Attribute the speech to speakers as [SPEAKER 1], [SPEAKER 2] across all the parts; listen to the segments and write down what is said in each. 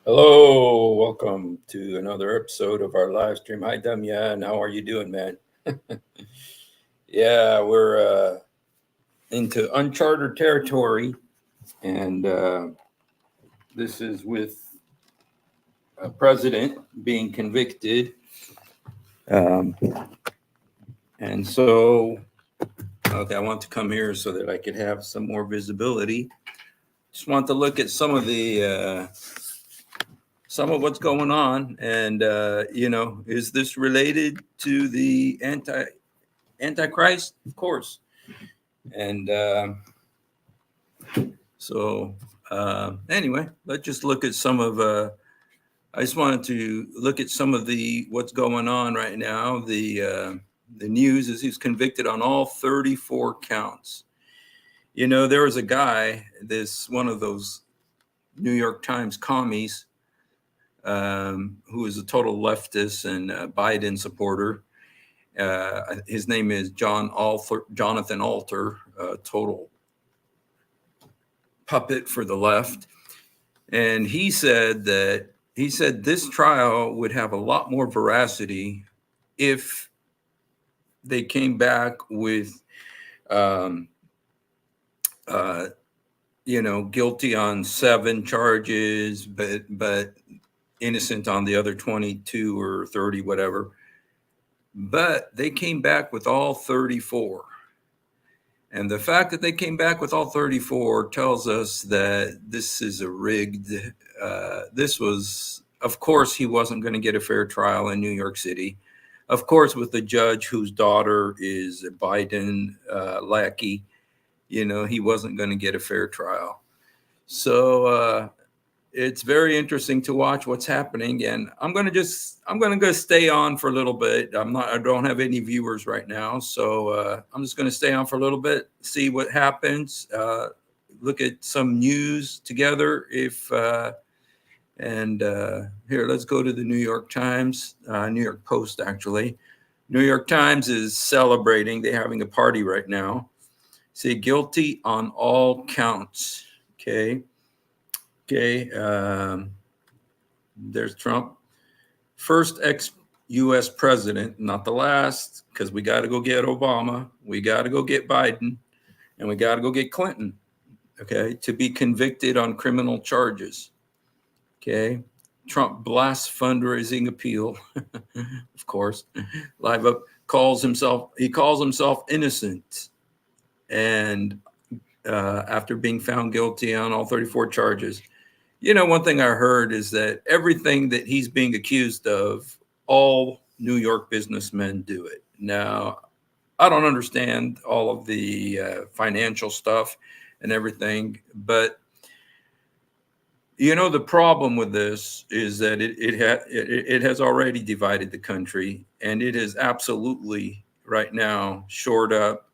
[SPEAKER 1] Hello, welcome to another episode of our live stream. Hi, Damian. How are you doing, man? Yeah, we're into uncharted territory, and this is with a president being convicted. Um, and so, okay, I want to come here so that I could have some more visibility. Just want to look at some of what's going on, and is this related to the Antichrist? Of course. And anyway, let's just look at some of. I just wanted to look at some of the what's going on right now. The news is he's convicted on all 34 counts. You know, there was a guy, this one of those New York Times commies, who is a total leftist and Biden supporter. His name is Jonathan Alter, total puppet for the left. And he said this trial would have a lot more veracity if they came back with, guilty on 7 charges, but innocent on the other 22 or 30, whatever. But they came back with all 34. And the fact that they came back with all 34 tells us that this is a rigged. This was, of course, he wasn't going to get a fair trial in New York City. Of course, with the judge whose daughter is a Biden lackey, he wasn't going to get a fair trial. So it's very interesting to watch what's happening. And I'm going to go stay on for a little bit. I don't have any viewers right now. So I'm just going to stay on for a little bit, see what happens, look at some news together. Here, let's go to the New York Times, New York Post, actually. New York Times is celebrating. They're having a party right now. Say guilty on all counts. Okay. There's Trump, first ex-U.S. president, not the last, because we got to go get Obama, we got to go get Biden, and we got to go get Clinton, okay, to be convicted on criminal charges. Okay, Trump blasts fundraising appeal, of course. Live Up calls himself innocent, and after being found guilty on all 34 charges. One thing I heard is that everything that he's being accused of, all New York businessmen do it. Now, I don't understand all of the financial stuff and everything, but the problem with this is that it has already divided the country, and it is absolutely right now shored up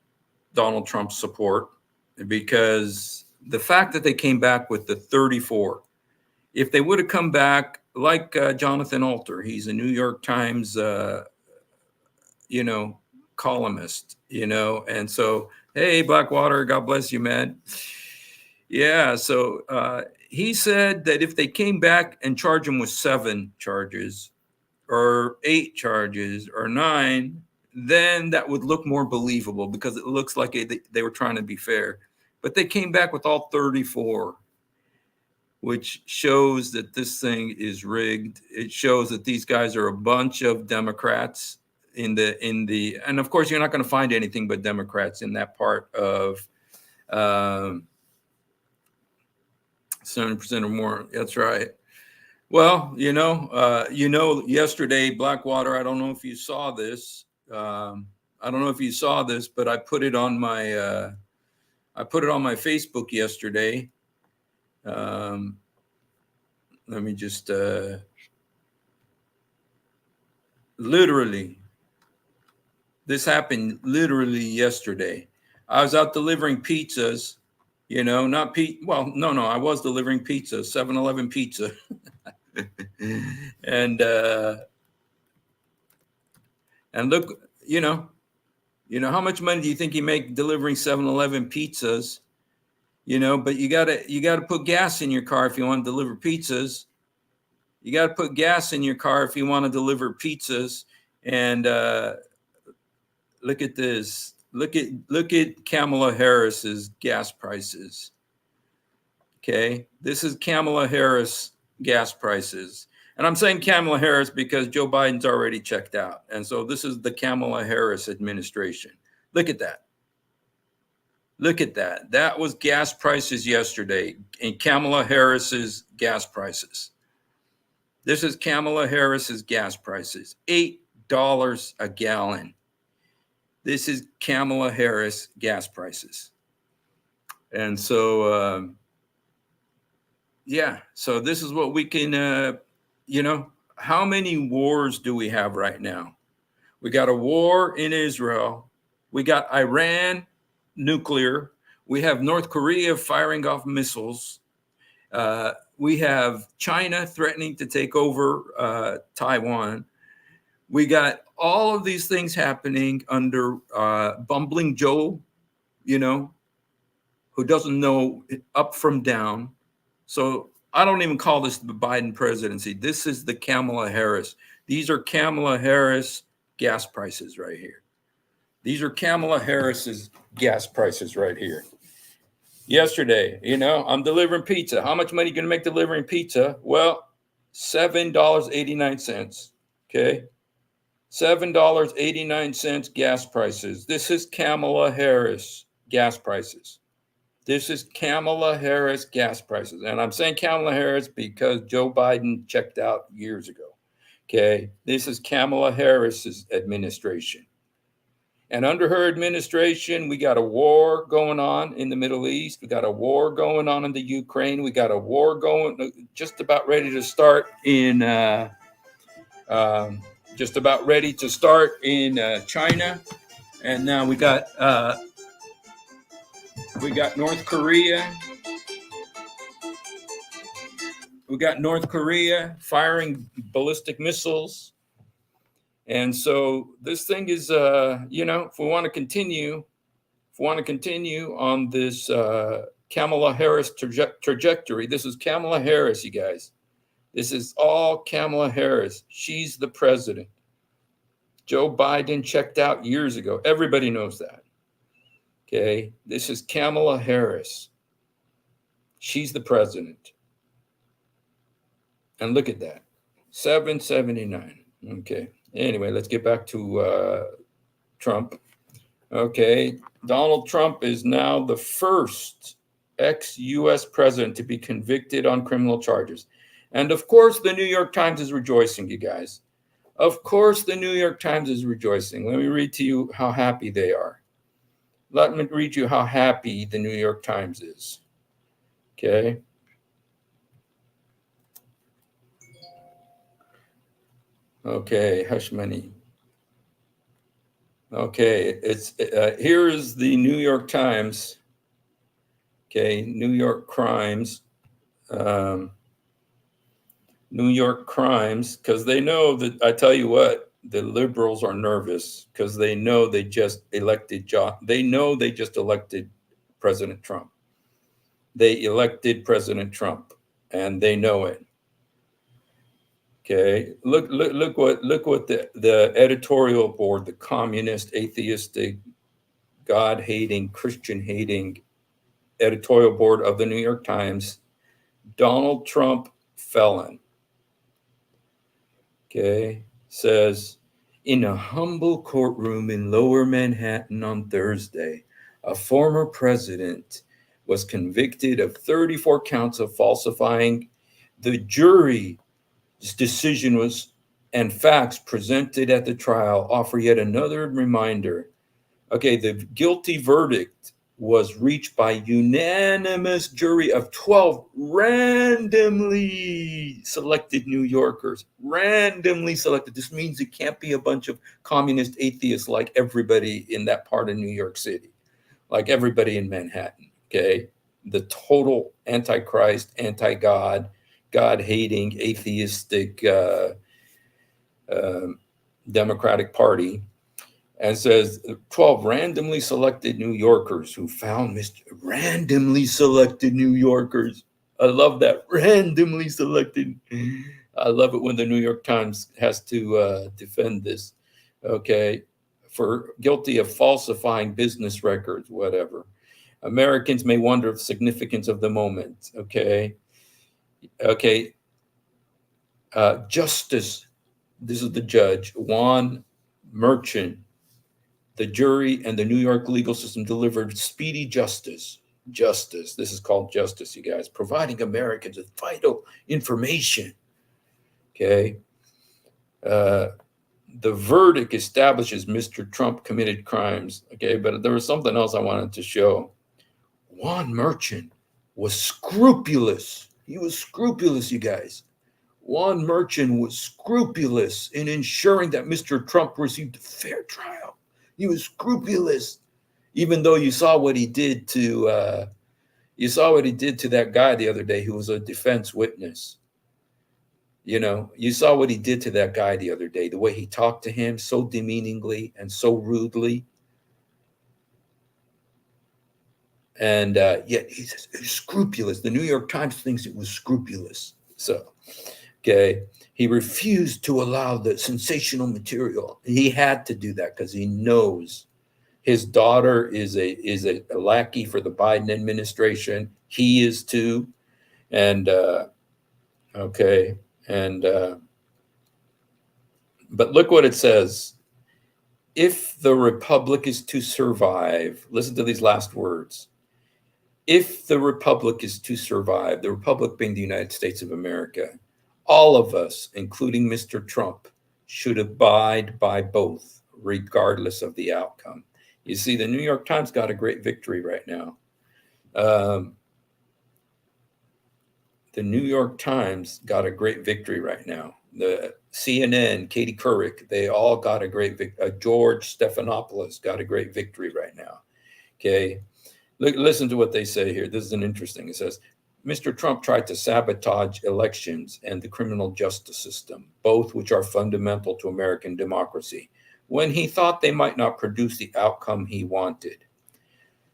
[SPEAKER 1] Donald Trump's support, because the fact that they came back with the 34, if they would have come back like Jonathan Alter, he's a New York Times, columnist, and so, hey, Blackwater, God bless you, man. Yeah, so he said that if they came back and charged him with 7 charges or 8 charges or 9, then that would look more believable, because it looks like they were trying to be fair. But they came back with all 34, which shows that this thing is rigged. It shows that these guys are a bunch of Democrats and of course, you're not going to find anything but Democrats in that part of 70% or more. That's right. Well, yesterday, Blackwater, I don't know if you saw this. But I put it on my Facebook yesterday. Let me just literally, this happened literally yesterday. I was out delivering pizzas, not I was delivering pizza, 7-Eleven pizza. And look, how much money do you think you make delivering 7-Eleven pizzas? But you gotta put gas in your car if you want to deliver pizzas. You got to put gas in your car if you want to deliver pizzas. And look at this. Look at Kamala Harris's gas prices. Okay, this is Kamala Harris gas prices. And I'm saying Kamala Harris because Joe Biden's already checked out. And so this is the Kamala Harris administration. Look at that. Look at that. That was gas prices yesterday and Kamala Harris's gas prices. This is Kamala Harris's gas prices, $8 a gallon. This is Kamala Harris gas prices. And so, yeah, so this is what we can, how many wars do we have right now? We got a war in Israel. We got Iran nuclear. We have North Korea firing off missiles. We have China threatening to take over Taiwan. We got all of these things happening under bumbling Joe, who doesn't know up from down. So I don't even call this the Biden presidency. This is the Kamala Harris. These are Kamala Harris gas prices right here. These are Kamala Harris's gas prices right here. Yesterday, I'm delivering pizza. How much money are you going to make delivering pizza? Well, $7.89. Okay. $7.89 gas prices. This is Kamala Harris gas prices. This is Kamala Harris gas prices. And I'm saying Kamala Harris because Joe Biden checked out years ago. Okay. This is Kamala Harris's administration. And under her administration, we got a war going on in the Middle East. We got a war going on in the Ukraine. We got a war just about ready to start in China. And now we got North Korea. We got North Korea firing ballistic missiles. And so this thing is, if we want to continue on this Kamala Harris trajectory, this is Kamala Harris, you guys. This is all Kamala Harris. She's the president. Joe Biden checked out years ago. Everybody knows that. Okay. This is Kamala Harris. She's the president. And look at that. 779. Okay. Anyway, let's get back to Trump. Okay. Donald Trump is now the first ex-U.S. president to be convicted on criminal charges. And of course, the New York Times is rejoicing, you guys. Of course, the New York Times is rejoicing. Let me read to you how happy they are. Let me read you how happy the New York Times is. Okay. Okay, hush money. Okay, it's here is the New York Times. Okay, New York Crimes. New York Crimes, because they know that, I tell you what, the liberals are nervous because they know they just elected President Trump. They elected President Trump, and they know it. Okay, look what the editorial board, the communist, atheistic, God-hating, Christian-hating editorial board of the New York Times, Donald Trump felon. Okay, says, in a humble courtroom in Lower Manhattan on Thursday, a former president was convicted of 34 counts of falsifying the jury's decision and facts presented at the trial offer yet another reminder. Okay, the guilty verdict was reached by unanimous jury of 12 randomly selected New Yorkers. Randomly selected. This means it can't be a bunch of communist atheists like everybody in that part of New York City, like everybody in Manhattan. Okay, the total antichrist, anti-God, God-hating, atheistic Democratic Party. And says 12 randomly selected New Yorkers who found randomly selected New Yorkers. I love that. Randomly selected. I love it when the New York Times has to defend this. Okay, for guilty of falsifying business records, whatever. Americans may wonder of the significance of the moment. Okay, Justice. This is the judge, Juan Merchant. The jury and the New York legal system delivered speedy justice. Justice. This is called justice, you guys. Providing Americans with vital information. Okay. The verdict establishes Mr. Trump committed crimes. Okay. But there was something else I wanted to show. Juan Merchant was scrupulous. He was scrupulous, you guys. Juan Merchant was scrupulous in ensuring that Mr. Trump received a fair trial. He was scrupulous, even though you saw what he did to that guy the other day who was a defense witness. You saw what he did to that guy the other day, the way he talked to him so demeaningly and so rudely. And yet he's scrupulous. The New York Times thinks it was scrupulous. So, okay. He refused to allow the sensational material. He had to do that because he knows his daughter is a lackey for the Biden administration. He is too. And, okay. And, but look what it says. If the republic is to survive, listen to these last words. If the republic is to survive, the republic being the United States of America, all of us, including Mr. Trump, should abide by both, regardless of the outcome. You see, the New York Times got a great victory right now. The New York Times got a great victory right now. The CNN, Katie Couric, they all got a great victory. George Stephanopoulos got a great victory right now. Okay. Listen to what they say here. This is an interesting. It says, Mr. Trump tried to sabotage elections and the criminal justice system, both which are fundamental to American democracy, when he thought they might not produce the outcome he wanted.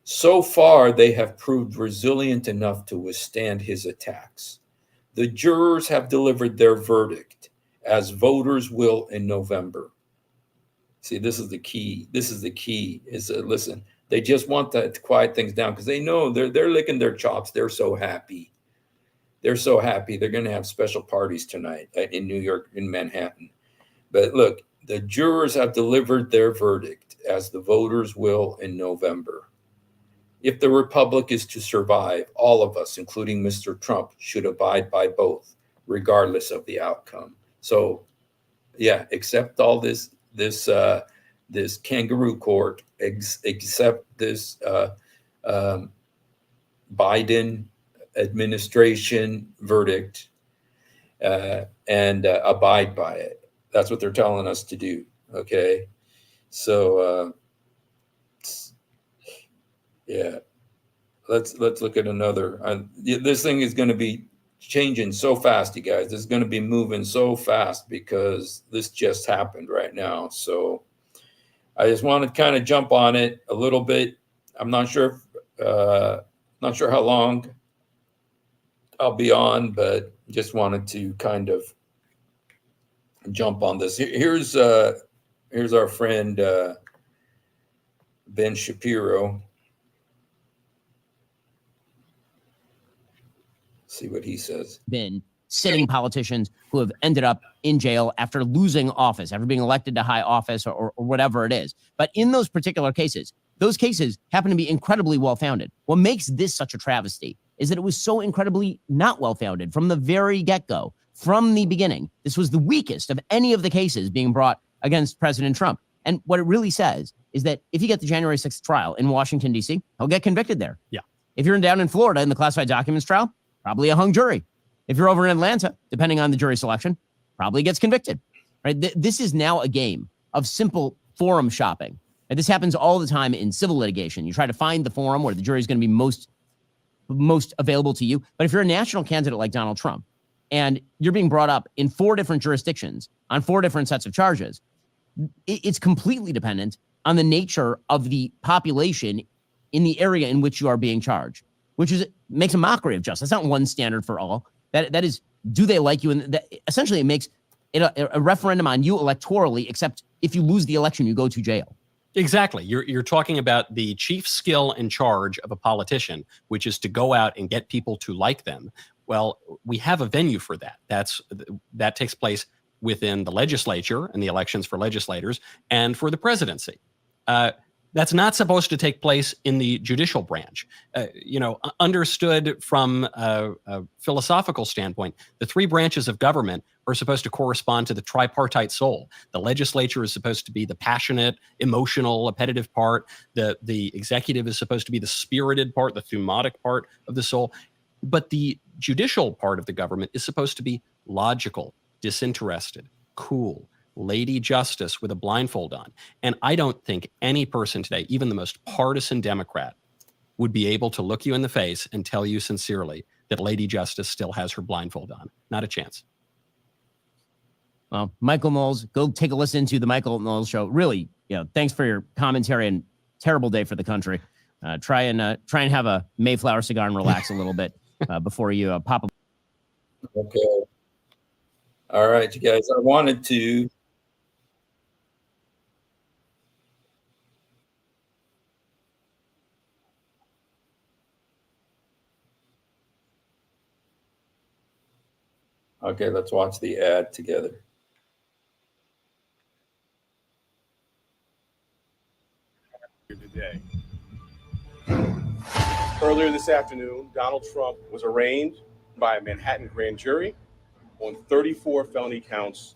[SPEAKER 1] So far, they have proved resilient enough to withstand his attacks. The jurors have delivered their verdict, as voters will in November. See, this is the key. This is the key. Listen. They just want to quiet things down because they know they're licking their chops. They're so happy. They're so happy. They're going to have special parties tonight in New York, in Manhattan. But look, the jurors have delivered their verdict, as the voters will in November. If the republic is to survive, all of us, including Mr. Trump, should abide by both, regardless of the outcome. So, yeah, accept all this kangaroo court, except this Biden administration verdict, and abide by it. That's what they're telling us to do. Okay, so yeah, let's look at another. This thing is going to be changing so fast, you guys. This is going to be moving so fast because this just happened right now. So I just want to kind of jump on it a little bit. I'm not sure how long I'll be on, but just wanted to kind of jump on this. Here's our friend Ben Shapiro. See what he says.
[SPEAKER 2] Been sitting politicians who have ended up in jail after losing office, after being elected to high office or whatever it is. But in those particular cases, those cases happen to be incredibly well-founded. What makes this such a travesty is that it was so incredibly not well-founded from the very get-go, from the beginning. This was the weakest of any of the cases being brought against President Trump. And what it really says is that if you get the January 6th trial in Washington, D.C., he'll get convicted there.
[SPEAKER 3] Yeah.
[SPEAKER 2] If you're down in Florida in the classified documents trial, probably a hung jury. If you're over in Atlanta, depending on the jury selection, probably gets convicted. Right? This is now a game of simple forum shopping. And this happens all the time in civil litigation. You try to find the forum where the jury is going to be most available to you. But if you're a national candidate like Donald Trump, and you're being brought up in 4 different jurisdictions on 4 different sets of charges, it's completely dependent on the nature of the population in the area in which you are being charged, which makes a mockery of justice. That's not one standard for all. That is do they like you? And essentially, it makes it a referendum on you electorally, except if you lose the election, you go to jail.
[SPEAKER 3] Exactly. You're talking about the chief skill and charge of a politician, which is to go out and get people to like them. Well, we have a venue for that. That takes place within the legislature and the elections for legislators and for the presidency. That's not supposed to take place in the judicial branch. Understood from a philosophical standpoint, the three branches of government are supposed to correspond to the tripartite soul. The legislature is supposed to be the passionate, emotional, appetitive part. The executive is supposed to be the spirited part, the thumatic part of the soul. But the judicial part of the government is supposed to be logical, disinterested, cool, Lady Justice with a blindfold on. And I don't think any person today, even the most partisan Democrat, would be able to look you in the face and tell you sincerely that Lady Justice still has her blindfold on. Not a chance.
[SPEAKER 2] Well, Michael Knowles, go take a listen to the Michael Knowles Show. Really, thanks for your commentary, and terrible day for the country. Try and have a Mayflower cigar and relax a little bit before you pop up.
[SPEAKER 1] Okay. All right, you guys. I wanted to. Okay, let's watch the ad together.
[SPEAKER 4] Today. Earlier this afternoon, Donald Trump was arraigned by a Manhattan grand jury on 34 felony counts.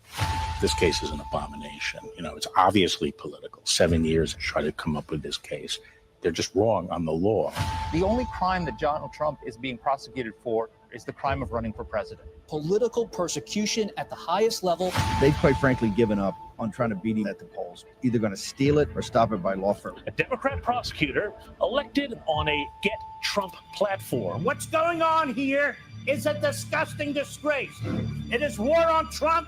[SPEAKER 5] This case is an abomination. It's obviously political. 7 years to try to come up with this case. They're just wrong on the law.
[SPEAKER 6] The only crime that Donald Trump is being prosecuted for is the crime of running for president.
[SPEAKER 7] Political persecution at the highest level.
[SPEAKER 8] They've quite frankly given up on trying to beat him at the polls. Either going to steal it or stop it by law firm.
[SPEAKER 9] A Democrat prosecutor elected on a Get Trump platform.
[SPEAKER 10] What's going on here is a disgusting disgrace. It is war on Trump.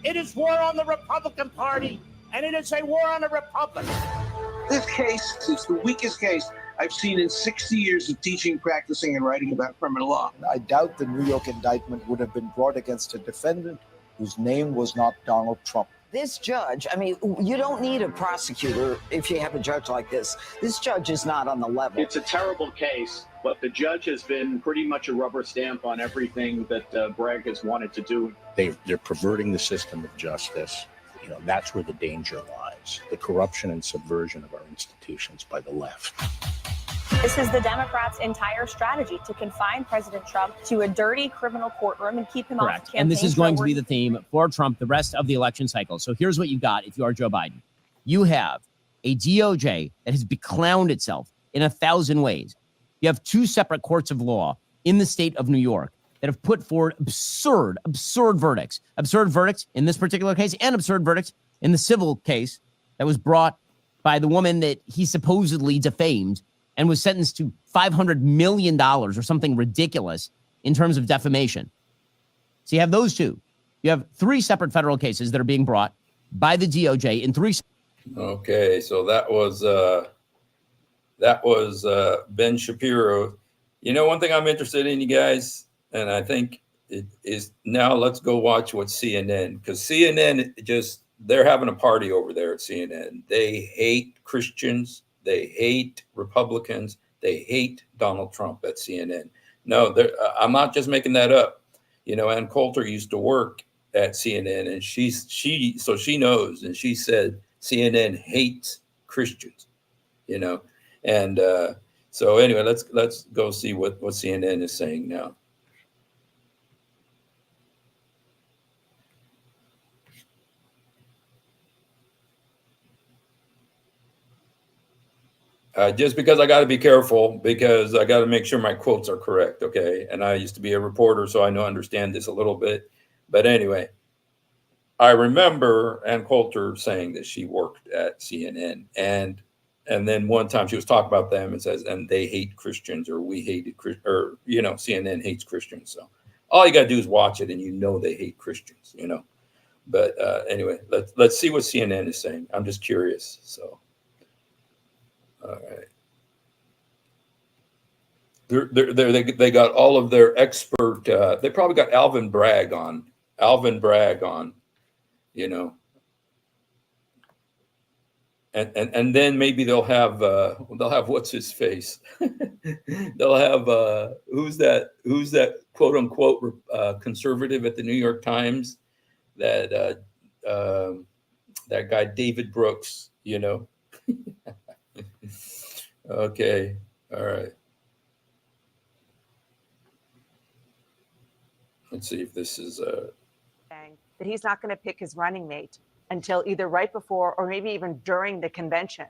[SPEAKER 10] It is war on the Republican Party. And it is a war on the Republic.
[SPEAKER 11] This case is the weakest case I've seen in 60 years of teaching, practicing, and writing about criminal law.
[SPEAKER 12] I doubt the New York indictment would have been brought against a defendant whose name was not Donald Trump.
[SPEAKER 13] This judge, you don't need a prosecutor if you have a judge like this. This judge is not on the level.
[SPEAKER 14] It's a terrible case, but the judge has been pretty much a rubber stamp on everything that Bragg has wanted to do.
[SPEAKER 5] They're perverting the system of justice. That's where the danger lies. The corruption and subversion of our institutions by the left.
[SPEAKER 15] This is the Democrats' entire strategy to confine President Trump to a dirty criminal courtroom and keep him off the campaign.
[SPEAKER 2] And this is going to be the theme for Trump the rest of the election cycle. So here's what you got if you are Joe Biden. You have a DOJ that has beclowned itself in 1,000 ways. You have two separate courts of law in the state of New York that have put forward absurd verdicts. Absurd verdicts in this particular case and absurd verdicts in the civil case that was brought by the woman that he supposedly defamed and was sentenced to $500 million or something ridiculous in terms of defamation. So you have those two. You have three separate federal cases that are being brought by the DOJ in three.
[SPEAKER 1] Okay, so that was Ben Shapiro. One thing I'm interested in, you guys, and I think it is now let's go watch what CNN, because CNN they're having a party over there at CNN. They hate Christians. They hate Republicans. They hate Donald Trump at CNN. No, I'm not just making that up. Ann Coulter used to work at CNN, and she knows, and she said CNN hates Christians. And so anyway, let's go see what CNN is saying now. Just because I got to be careful, because I got to make sure my quotes are correct, okay? And I used to be a reporter, so I understand this a little bit. But anyway, I remember Ann Coulter saying that she worked at CNN, and then one time she was talking about them and says, and they hate Christians, or we hated or CNN hates Christians. So all you got to do is watch it, and they hate Christians, But anyway, let's see what CNN is saying. I'm just curious, so. All right. They got all of their expert. They probably got Alvin Bragg on. You know. And then maybe they'll have what's his face. They'll have who's that quote unquote conservative at the New York Times, that guy David Brooks, you know. Okay, all right. Let's see if this is
[SPEAKER 16] that he's not going to pick his running mate until either right before or maybe even during the convention.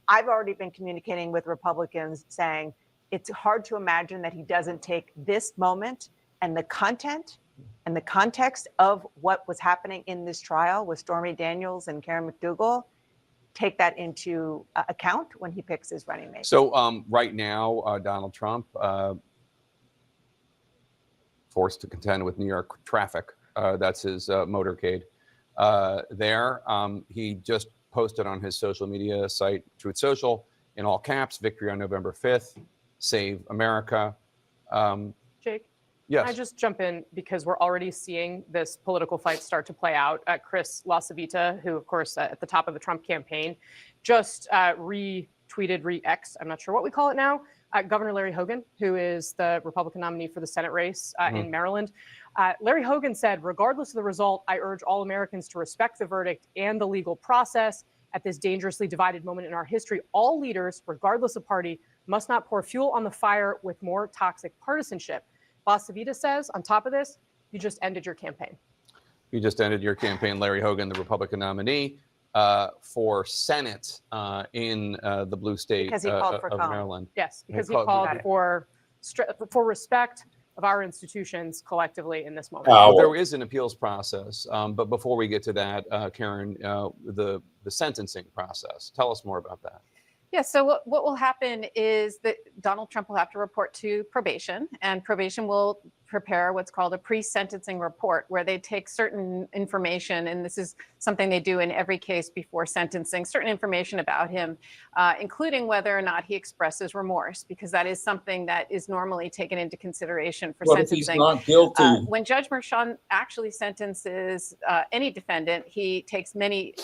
[SPEAKER 16] I've already been communicating with Republicans saying it's hard to imagine that he doesn't take this moment and the content and the context of what was happening in this trial with Stormy Daniels and Karen McDougal, take that into account when he picks his running mate.
[SPEAKER 17] So right now, Donald Trump forced to contend with New York traffic. That's his motorcade. He just posted on his social media site, Truth Social, in all caps, victory on November 5th, save America.
[SPEAKER 18] Jake?
[SPEAKER 17] Yes.
[SPEAKER 18] Can I just jump in because we're already seeing this political fight start to play out. Chris LaCivita, who, of course, at the top of the Trump campaign, just retweeted, re-X, I'm not sure what we call it now, Governor Larry Hogan, who is the Republican nominee for the Senate race in Maryland. Larry Hogan said, regardless of the result, I urge all Americans to respect the verdict and the legal process. At this dangerously divided moment in our history, all leaders, regardless of party, must not pour fuel on the fire with more toxic partisanship. LaCivita says, on top of this, you just ended your campaign.
[SPEAKER 17] You just ended your campaign, Larry Hogan, the Republican nominee for Senate in the blue state
[SPEAKER 16] Because he called for
[SPEAKER 17] of
[SPEAKER 16] calm.
[SPEAKER 17] Maryland.
[SPEAKER 18] Yes, because he called for respect of our institutions collectively in this moment.
[SPEAKER 17] Well, there is an appeals process, but before we get to that, Karen, the sentencing process. Tell us more about that.
[SPEAKER 19] Yeah, so what will happen is that Donald Trump will have to report to probation, and probation will prepare what's called a pre-sentencing report, where they take certain information, and this is something they do in every case before sentencing, certain information about him, including whether or not he expresses remorse, because that is something that is normally taken into consideration for sentencing.
[SPEAKER 1] If he's not guilty?
[SPEAKER 19] When Judge Merchan actually sentences any defendant, he takes many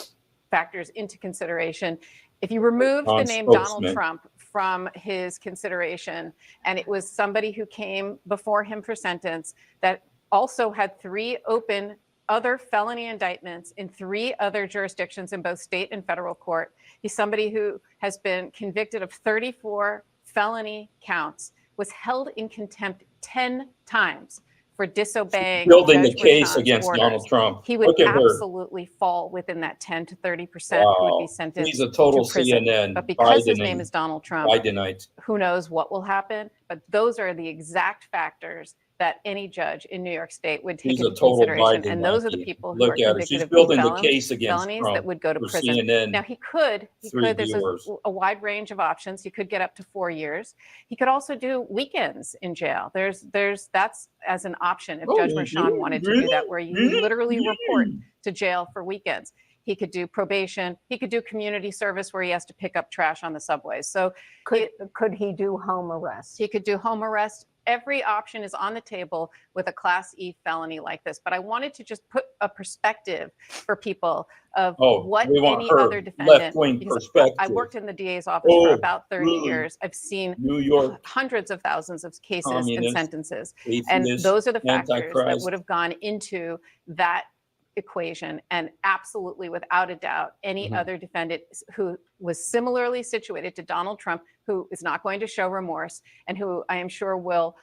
[SPEAKER 19] factors into consideration. If you remove the name Donald Trump from his consideration, and it was somebody who came before him for sentence that also had 3 open other felony indictments in 3 other jurisdictions in both state and federal court. He's somebody who has been convicted of 34 felony counts, was held in contempt 10 times for disobeying
[SPEAKER 1] building the
[SPEAKER 19] Judge
[SPEAKER 1] case
[SPEAKER 19] Merchan's
[SPEAKER 1] against
[SPEAKER 19] orders.
[SPEAKER 1] Donald Trump.
[SPEAKER 19] He would
[SPEAKER 1] Look at her.
[SPEAKER 19] absolutely fall within that 10 to 30% who would be sentenced
[SPEAKER 1] He's a total
[SPEAKER 19] to prison.
[SPEAKER 1] CNN.
[SPEAKER 19] But because his
[SPEAKER 1] Biden
[SPEAKER 19] name
[SPEAKER 1] and
[SPEAKER 19] is Donald Trump,
[SPEAKER 1] Bidenite.
[SPEAKER 19] who knows what will happen? But those are the exact factors that any judge in New York State would take
[SPEAKER 1] He's a
[SPEAKER 19] into
[SPEAKER 1] total
[SPEAKER 19] consideration. And those are the
[SPEAKER 1] Bidenite.
[SPEAKER 19] people who
[SPEAKER 1] Look
[SPEAKER 19] are
[SPEAKER 1] at her.
[SPEAKER 19] convicted
[SPEAKER 1] She's
[SPEAKER 19] of
[SPEAKER 1] building the
[SPEAKER 19] felons,
[SPEAKER 1] case against
[SPEAKER 19] felonies
[SPEAKER 1] Trump
[SPEAKER 19] that would go to
[SPEAKER 1] for
[SPEAKER 19] prison.
[SPEAKER 1] CNN.
[SPEAKER 19] Now he could, there's
[SPEAKER 1] viewers.
[SPEAKER 19] a wide range of options. He could get up to 4 years. He could also do weekends in jail. That's as an option if Judge Merchan wanted to do that, where you literally report to jail for weekends. He could do probation. He could do community service where he has to pick up trash on the subways. So
[SPEAKER 13] Could he do home arrest?
[SPEAKER 19] he could do home arrest. Every option is on the table with a Class E felony like this. But I wanted to just put a perspective for people of what
[SPEAKER 1] we want
[SPEAKER 19] any
[SPEAKER 1] her
[SPEAKER 19] other defendant.
[SPEAKER 1] left-wing
[SPEAKER 19] because
[SPEAKER 1] perspective.
[SPEAKER 19] I worked in the DA's office for about 30 years. I've seen
[SPEAKER 1] New York
[SPEAKER 19] hundreds of thousands of cases and
[SPEAKER 1] communist,
[SPEAKER 19] sentences. And
[SPEAKER 1] atheist,
[SPEAKER 19] those are the factors that
[SPEAKER 1] Antichrist.
[SPEAKER 19] would have gone into that equation. And absolutely, without a doubt, any other defendant who was similarly situated to Donald Trump, who is not going to show remorse and who I am sure will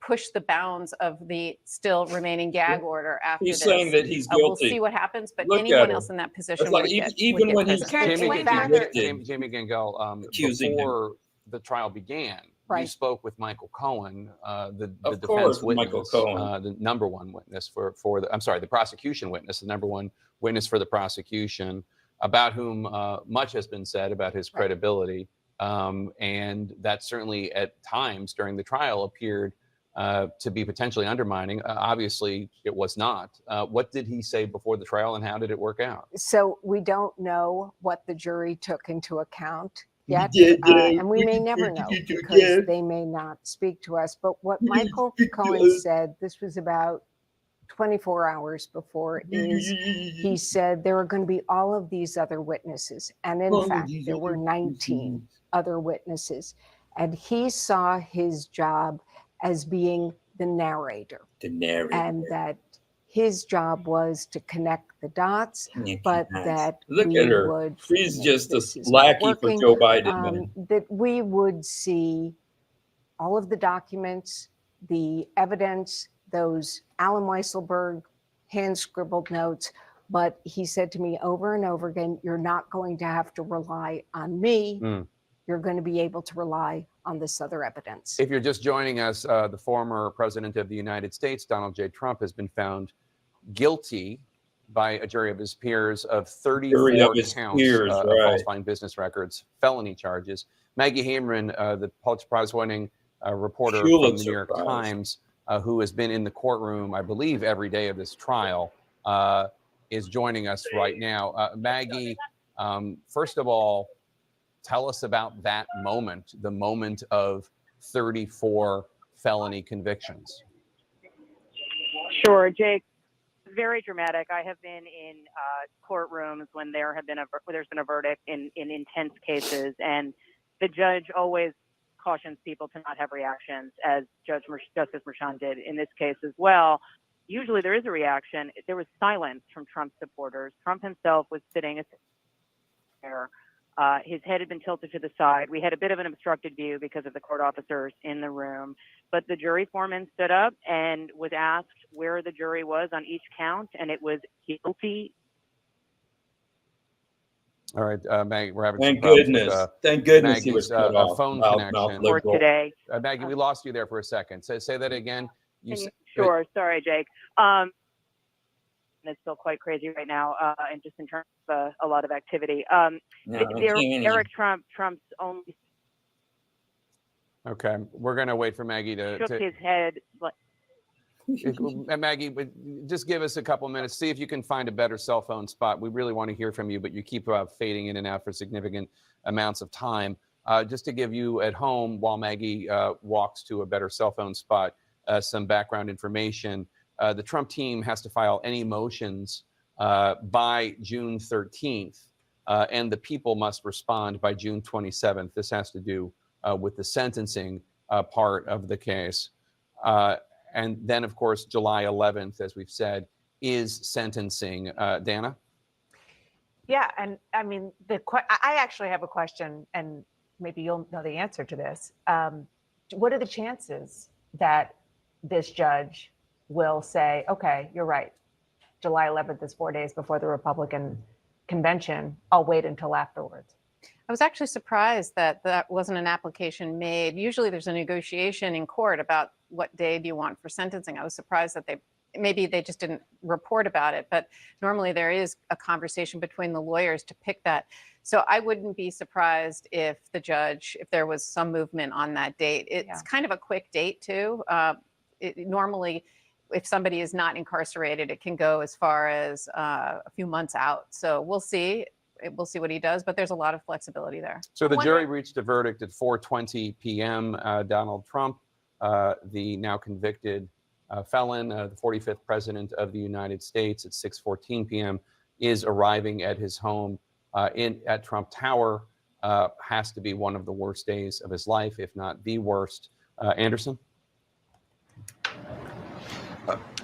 [SPEAKER 19] push the bounds of the still remaining gag order after
[SPEAKER 1] He's
[SPEAKER 19] this.
[SPEAKER 1] saying that he's
[SPEAKER 19] We'll
[SPEAKER 1] guilty.
[SPEAKER 19] see what happens, but
[SPEAKER 1] Look at
[SPEAKER 19] anyone
[SPEAKER 1] her.
[SPEAKER 19] else in that position
[SPEAKER 1] It's like
[SPEAKER 19] would
[SPEAKER 1] even-
[SPEAKER 19] get,
[SPEAKER 1] even
[SPEAKER 19] would
[SPEAKER 1] when
[SPEAKER 19] get
[SPEAKER 1] he's
[SPEAKER 19] prison.
[SPEAKER 17] Jamie Gangel,
[SPEAKER 1] Accusing
[SPEAKER 17] before the trial began, you
[SPEAKER 13] Right.
[SPEAKER 17] spoke with Michael Cohen, the
[SPEAKER 1] Of
[SPEAKER 17] defense
[SPEAKER 1] course,
[SPEAKER 17] witness,
[SPEAKER 1] Michael Cohen.
[SPEAKER 17] the number one witness for the prosecution witness, the number one witness for the prosecution, about whom much has been said about his credibility, and that certainly at times during the trial appeared to be potentially undermining. Obviously, it was not. What did he say before the trial, and how did it work out?
[SPEAKER 13] So we don't know what the jury took into account
[SPEAKER 20] yet, and we may never know because they may not speak to us. But what Michael Cohen said, this was about 24 hours before, is he said there are going to be all of these other witnesses. And in fact, there were 19 other witnesses. And he saw his job as being the narrator. And that his job was to connect the dots, but that
[SPEAKER 1] Look
[SPEAKER 20] we
[SPEAKER 1] at her.
[SPEAKER 20] would,
[SPEAKER 1] She's just a
[SPEAKER 20] this is
[SPEAKER 1] lackey
[SPEAKER 20] not
[SPEAKER 1] for
[SPEAKER 20] working,
[SPEAKER 1] Joe Biden. Man.
[SPEAKER 20] that we would see all of the documents, the evidence, those Alan Weisselberg hand-scribbled notes. But he said to me over and over again, you're not going to have to rely on me. You're going to be able to rely on this other evidence.
[SPEAKER 17] If you're just joining us, the former president of the United States, Donald J. Trump, has been found guilty by a jury of his peers of 34 counts of falsifying business records, felony charges. Maggie Hamerman, the Pulitzer Prize-winning reporter from the New York Times, who has been in the courtroom, I believe, every day of this trial, is joining us right now. Maggie, first of all, tell us about that moment, the moment of 34 felony convictions.
[SPEAKER 21] Sure, Jake. Very dramatic. I have been in courtrooms when there's been a verdict in intense cases, and the judge always cautions people to not have reactions, as Justice Merchan did in this case as well. Usually there is a reaction. There was silence from Trump supporters. Trump himself was sitting there. His head had been tilted to the side. We had a bit of an obstructed view because of the court officers in the room. But the jury foreman stood up and was asked where the jury was on each count, and it was guilty.
[SPEAKER 17] All right, Maggie, we're having
[SPEAKER 1] Thank
[SPEAKER 17] some problems
[SPEAKER 1] goodness.
[SPEAKER 17] with,
[SPEAKER 1] Thank goodness
[SPEAKER 17] Maggie's
[SPEAKER 1] he was cut off.
[SPEAKER 17] phone
[SPEAKER 1] Loudmouth
[SPEAKER 17] connection.
[SPEAKER 1] liberal.
[SPEAKER 21] Today.
[SPEAKER 17] Maggie, we lost you there for a second. Say that again.
[SPEAKER 21] Sure. Sorry, Jake. It's still quite crazy right now, and just in terms of a lot of activity. Eric Trump's only
[SPEAKER 17] Okay, we're going to wait for Maggie
[SPEAKER 21] shook his head.
[SPEAKER 17] Maggie, just give us a couple minutes. See if you can find a better cell phone spot. We really want to hear from you, but you keep fading in and out for significant amounts of time. Just to give you at home, while Maggie walks to a better cell phone spot, some background information. The Trump team has to file any motions by June 13th, and the people must respond by June 27th. This has to do with the sentencing part of the case. And then, of course, July 11th, as we've said, is sentencing. Dana?
[SPEAKER 16] Yeah, and I mean, I actually have a question, and maybe you'll know the answer to this. What are the chances that this judge will say, okay, you're right, July 11th is 4 days before the Republican convention, I'll wait until afterwards?
[SPEAKER 19] I was actually surprised that that wasn't an application made. Usually there's a negotiation in court about what day do you want for sentencing. I was surprised that maybe they just didn't report about it, but normally there is a conversation between the lawyers to pick that. So I wouldn't be surprised if if there was some movement on that date. It's kind of a quick date too. Normally, if somebody is not incarcerated, it can go as far as a few months out. So we'll see. We'll see what he does, but there's a lot of flexibility there.
[SPEAKER 17] So the jury reached a verdict at 4:20 p.m. Donald Trump, the now convicted felon, the 45th president of the United States, at 6:14 p.m. is arriving at his home at Trump Tower. Has to be one of the worst days of his life, if not the worst. Anderson?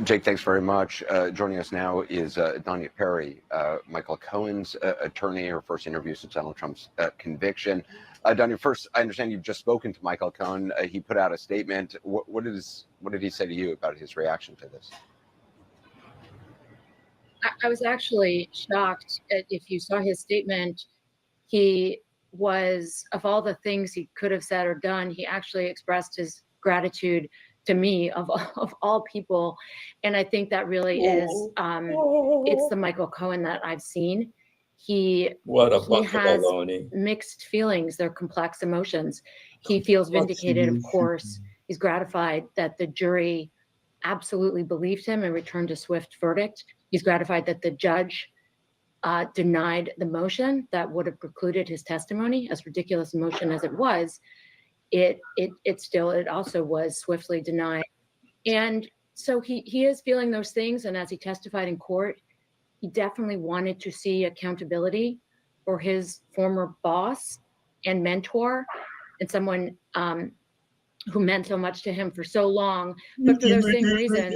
[SPEAKER 22] Jake, thanks very much. Joining us now is Danya Perry, Michael Cohen's attorney, her first interview since Donald Trump's conviction. Danya, first, I understand you've just spoken to Michael Cohen. He put out a statement. What did he say to you about his reaction to this?
[SPEAKER 23] I was actually shocked. If you saw his statement, he was, of all the things he could have said or done, he actually expressed his gratitude to me of all people. And I think that really is, it's the Michael Cohen that I've seen. He has mixed feelings. They're complex emotions. He feels vindicated, of course. He's gratified that the jury absolutely believed him and returned a swift verdict. He's gratified that the judge denied the motion that would have precluded his testimony, as ridiculous a motion as it was, it also was swiftly denied. And so he is feeling those things. And as he testified in court, he definitely wanted to see accountability for his former boss and mentor and someone who meant so much to him for so long. But for those same reasons,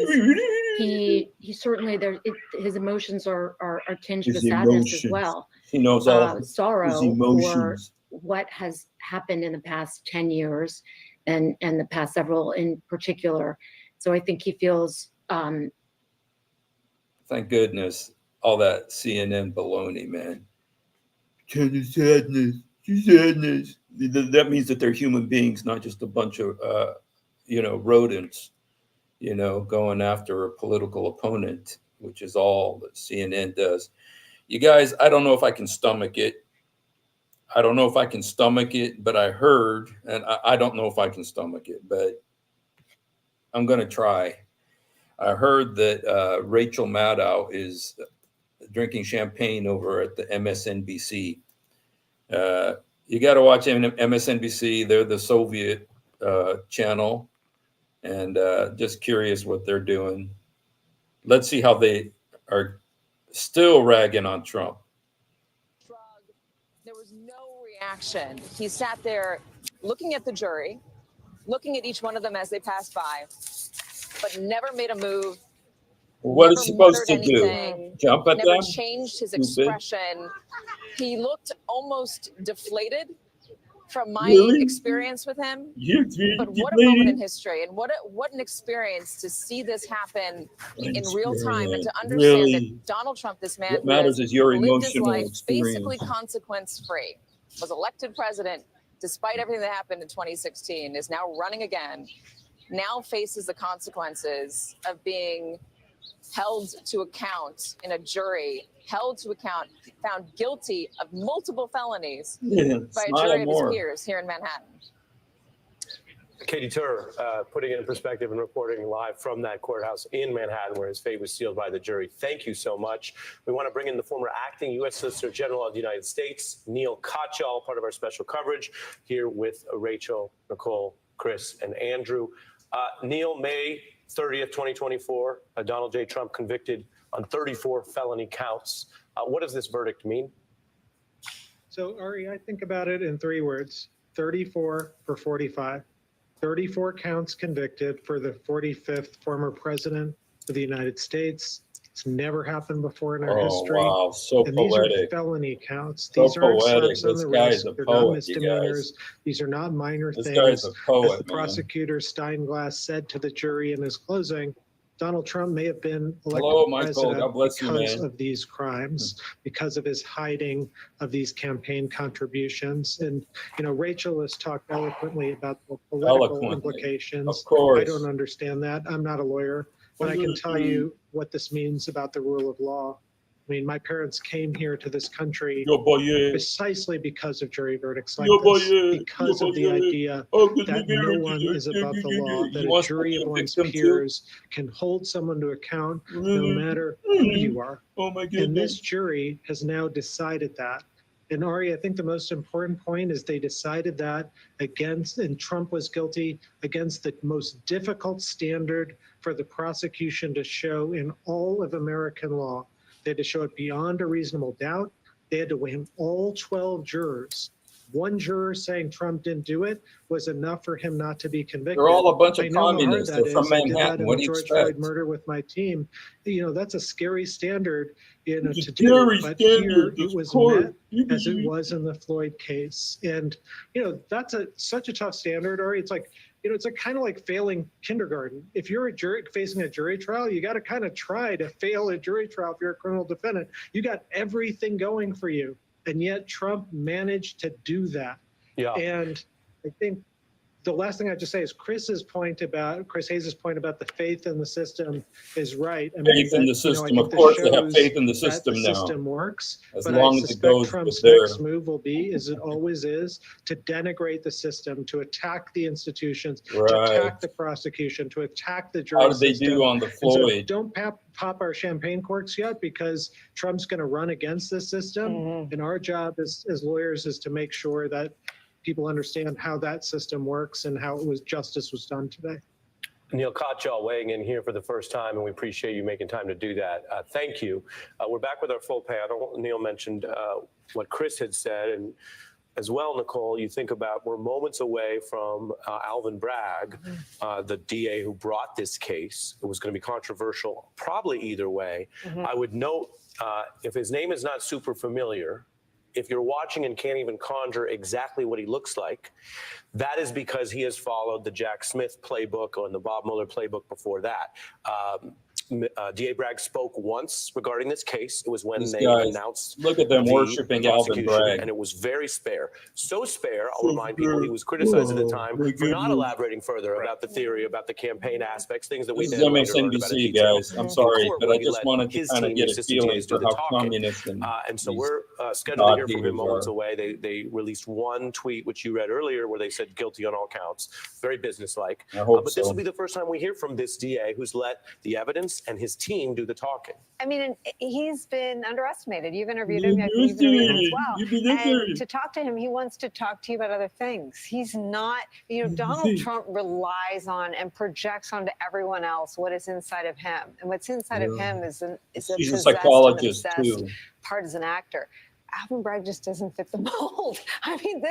[SPEAKER 23] he certainly his emotions are tinged with sadness as well.
[SPEAKER 1] He knows all
[SPEAKER 23] sorrow
[SPEAKER 1] his emotions.
[SPEAKER 23] For what has happened in the past 10 years and the past several in particular. So I think he feels
[SPEAKER 1] thank goodness, all that CNN baloney, man. Sadness. That means that they're human beings, not just a bunch of rodents, going after a political opponent, which is all that CNN does. You guys, I don't know if I can stomach it. But I heard, and I don't know if I can stomach it, but I'm going to try. I heard that Rachel Maddow is drinking champagne over at the MSNBC. You got to watch MSNBC. They're the Soviet channel, and just curious what they're doing. Let's see how they are still ragging on Trump.
[SPEAKER 3] There was no reaction. He sat there looking at the jury, looking at each one of them as they passed by, but never made a move.
[SPEAKER 1] What is he supposed to do? Jump at them?
[SPEAKER 3] Never changed his expression. He looked almost deflated from my experience with him. But what a moment in history, and what an experience to see this happen in real time, and to understand that Donald Trump, this man who has lived his life basically consequence-free, was elected president despite everything that happened in 2016, is now running again, now faces the consequences of being held to account in a jury, held to account, found guilty of multiple felonies by a jury of his peers here in Manhattan.
[SPEAKER 4] Katie Tur, putting it in perspective and reporting live from that courthouse in Manhattan where his fate was sealed by the jury. Thank you so much. We want to bring in the former acting U.S. Solicitor General of the United States, Neil Katyal, part of our special coverage, here with Rachel, Nicole, Chris, and Andrew. Neil, May 30th, 2024, Donald J. Trump convicted on 34 felony counts. What does this verdict mean?
[SPEAKER 6] So, Ari, I think about it in 3 words: 34 for 45. 34 counts convicted for the 45th former president of the United States. It's never happened before in our history.
[SPEAKER 1] Wow, so
[SPEAKER 6] and
[SPEAKER 1] poetic.
[SPEAKER 6] These are felony counts.
[SPEAKER 1] So
[SPEAKER 6] These aren't
[SPEAKER 1] poetic.
[SPEAKER 6] slaps on
[SPEAKER 1] This
[SPEAKER 6] the
[SPEAKER 1] guy's
[SPEAKER 6] wrist.
[SPEAKER 1] a
[SPEAKER 6] They're
[SPEAKER 1] poet,
[SPEAKER 6] not
[SPEAKER 1] you
[SPEAKER 6] misdemeanors.
[SPEAKER 1] guys.
[SPEAKER 6] These are not minor
[SPEAKER 1] This
[SPEAKER 6] things.
[SPEAKER 1] guy's a poet,
[SPEAKER 6] As the
[SPEAKER 1] man.
[SPEAKER 6] prosecutor Steinglass said to the jury in his closing, Donald Trump may have been elected
[SPEAKER 1] Hello, Michael.
[SPEAKER 6] president
[SPEAKER 1] God bless you,
[SPEAKER 6] because
[SPEAKER 1] man.
[SPEAKER 6] of these crimes, because of his hiding of these campaign contributions. And, Rachel has talked eloquently about the political implications.
[SPEAKER 1] Of course.
[SPEAKER 6] I don't understand that. I'm not a lawyer, but I can tell you what this means about the rule of law. I mean, my parents came here to this country precisely because of jury verdicts like this, because of the idea that no one is above the law, that a jury of one's peers can hold someone to account no matter who you are.
[SPEAKER 1] Oh my
[SPEAKER 6] And this jury has now decided that. And Ari, I think the most important point is they decided that and Trump was guilty against the most difficult standard for the prosecution to show in all of American law. They had to show it beyond a reasonable doubt. They had to weigh all 12 jurors. One juror saying Trump didn't do it was enough for him not to be convicted.
[SPEAKER 1] They're all a bunch of
[SPEAKER 6] I know how hard
[SPEAKER 1] communists.
[SPEAKER 6] that
[SPEAKER 1] They're from
[SPEAKER 6] is. I did that
[SPEAKER 1] Manhattan.
[SPEAKER 6] in
[SPEAKER 1] What
[SPEAKER 6] the
[SPEAKER 1] do you
[SPEAKER 6] George
[SPEAKER 1] expect?
[SPEAKER 6] Floyd murder with my team. That's a scary standard,
[SPEAKER 1] It's
[SPEAKER 6] to
[SPEAKER 1] a scary
[SPEAKER 6] do. But
[SPEAKER 1] standard,
[SPEAKER 6] here
[SPEAKER 1] of
[SPEAKER 6] it was
[SPEAKER 1] course.
[SPEAKER 6] met as it was in the Floyd case, and that's such a tough standard. Ari, it's like it's kind of like failing kindergarten. If you're a jury facing a jury trial, you got to kind of try to fail a jury trial. If you're a criminal defendant, you got everything going for you, and yet Trump managed to do that.
[SPEAKER 4] Yeah.
[SPEAKER 6] And I think the last thing I just say is Chris Hayes' point about the faith in the system is right. I
[SPEAKER 1] Faith in the system, of course, they have faith in the system now.
[SPEAKER 6] The system works,
[SPEAKER 1] as
[SPEAKER 6] but
[SPEAKER 1] long
[SPEAKER 6] I
[SPEAKER 1] as it
[SPEAKER 6] suspect
[SPEAKER 1] goes
[SPEAKER 6] Trump's
[SPEAKER 1] with their.
[SPEAKER 6] next move will be, as it always is, to denigrate the system, to attack the institutions, to
[SPEAKER 1] Right.
[SPEAKER 6] attack the prosecution, to attack the jury
[SPEAKER 1] How did they
[SPEAKER 6] system.
[SPEAKER 1] do on the
[SPEAKER 6] And so
[SPEAKER 1] Floyd?
[SPEAKER 6] don't pop our champagne corks yet, because Trump's going to run against this system. And our job as lawyers is to make sure that people understand how that system works and how justice was done today.
[SPEAKER 4] Neil Katyal weighing in here for the first time, and we appreciate you making time to do that. Thank you. We're back with our full panel. Neil mentioned what Chris had said, and as well, Nicole, you think about we're moments away from Alvin Bragg, the DA who brought this case. It was going to be controversial, probably either way. I would note, if his name is not super familiar, if you're watching and can't even conjure exactly what he looks like, that is because he has followed the Jack Smith playbook and the Bob Mueller playbook before that. DA Bragg spoke once regarding this case. It was when
[SPEAKER 1] These
[SPEAKER 4] they
[SPEAKER 1] guys,
[SPEAKER 4] announced
[SPEAKER 1] look at them
[SPEAKER 4] the
[SPEAKER 1] worshiping Alvin
[SPEAKER 4] prosecution,
[SPEAKER 1] Bragg.
[SPEAKER 4] and it was very spare. So spare, I'll remind people, he was criticized at the time for not elaborating further about the theory, about the campaign aspects, things that we
[SPEAKER 1] This is
[SPEAKER 4] then later learned about in
[SPEAKER 1] MSNBC,
[SPEAKER 4] detail.
[SPEAKER 1] guys. I'm sorry,
[SPEAKER 4] court
[SPEAKER 1] but
[SPEAKER 4] when
[SPEAKER 1] I
[SPEAKER 4] he
[SPEAKER 1] just
[SPEAKER 4] let
[SPEAKER 1] wanted to
[SPEAKER 4] his
[SPEAKER 1] kind of
[SPEAKER 4] team,
[SPEAKER 1] get a
[SPEAKER 4] assistant
[SPEAKER 1] feeling
[SPEAKER 4] DAs, do
[SPEAKER 1] for
[SPEAKER 4] the
[SPEAKER 1] how
[SPEAKER 4] talking.
[SPEAKER 1] communist
[SPEAKER 4] And so
[SPEAKER 1] these
[SPEAKER 4] we're scheduled to hear from him
[SPEAKER 1] God
[SPEAKER 4] moments
[SPEAKER 1] haters
[SPEAKER 4] away. They released one tweet, which you read earlier, where they said guilty on all counts. Very businesslike.
[SPEAKER 1] I hope
[SPEAKER 4] But this
[SPEAKER 1] so.
[SPEAKER 4] will be the first time we hear from this DA who's let the evidence and his team do the talking.
[SPEAKER 7] I mean, he's been underestimated. You've interviewed him. You've interviewed him as well. And to talk to him, he wants to talk to you about other things. He's not, Donald Trump relies on and projects onto everyone else what is inside of him. And what's inside of him is a
[SPEAKER 1] He's a
[SPEAKER 7] possessed
[SPEAKER 1] psychologist,
[SPEAKER 7] and obsessed
[SPEAKER 1] too.
[SPEAKER 7] partisan actor. Alvin Bragg just doesn't fit the mold. I mean,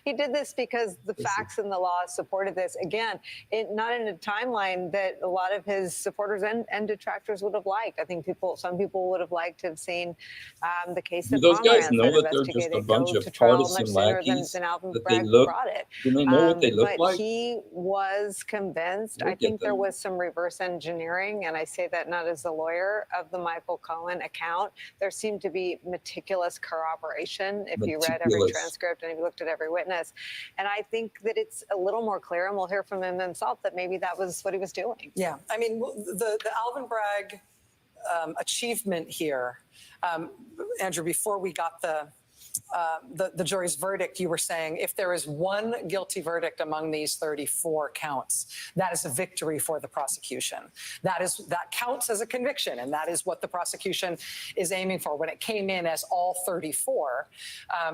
[SPEAKER 7] he did this because the facts and the law supported this. Again, not in a timeline that a lot of his supporters and detractors would have liked. I think some people would have liked to have seen the case that
[SPEAKER 1] those guys
[SPEAKER 7] Pomerantz
[SPEAKER 1] know
[SPEAKER 7] had
[SPEAKER 1] that they're just a
[SPEAKER 7] investigated
[SPEAKER 1] bunch
[SPEAKER 7] go
[SPEAKER 1] of
[SPEAKER 7] to trial much
[SPEAKER 1] partisan
[SPEAKER 7] sooner
[SPEAKER 1] lackeys
[SPEAKER 7] than Alvin
[SPEAKER 1] that they
[SPEAKER 7] Bragg
[SPEAKER 1] look.
[SPEAKER 7] brought it.
[SPEAKER 1] Do they know what they look
[SPEAKER 7] but
[SPEAKER 1] like?
[SPEAKER 7] he was convinced.
[SPEAKER 1] Look
[SPEAKER 7] I
[SPEAKER 1] at
[SPEAKER 7] think there
[SPEAKER 1] them.
[SPEAKER 7] was some reverse engineering, and I say that not as a lawyer, of the Michael Cohen account. There seemed to be meticulous corroboration if you read every
[SPEAKER 1] Meticulous.
[SPEAKER 7] transcript and if you looked at every witness. And I think that it's a little more clear, and we'll hear from him himself, that maybe that was what he was doing.
[SPEAKER 8] Yeah, I mean, the Alvin Bragg achievement here, Andrew, before we got the jury's verdict, you were saying if there is one guilty verdict among these 34 counts, that is a victory for the prosecution. That counts as a conviction, and that is what the prosecution is aiming for. When it came in as all 34,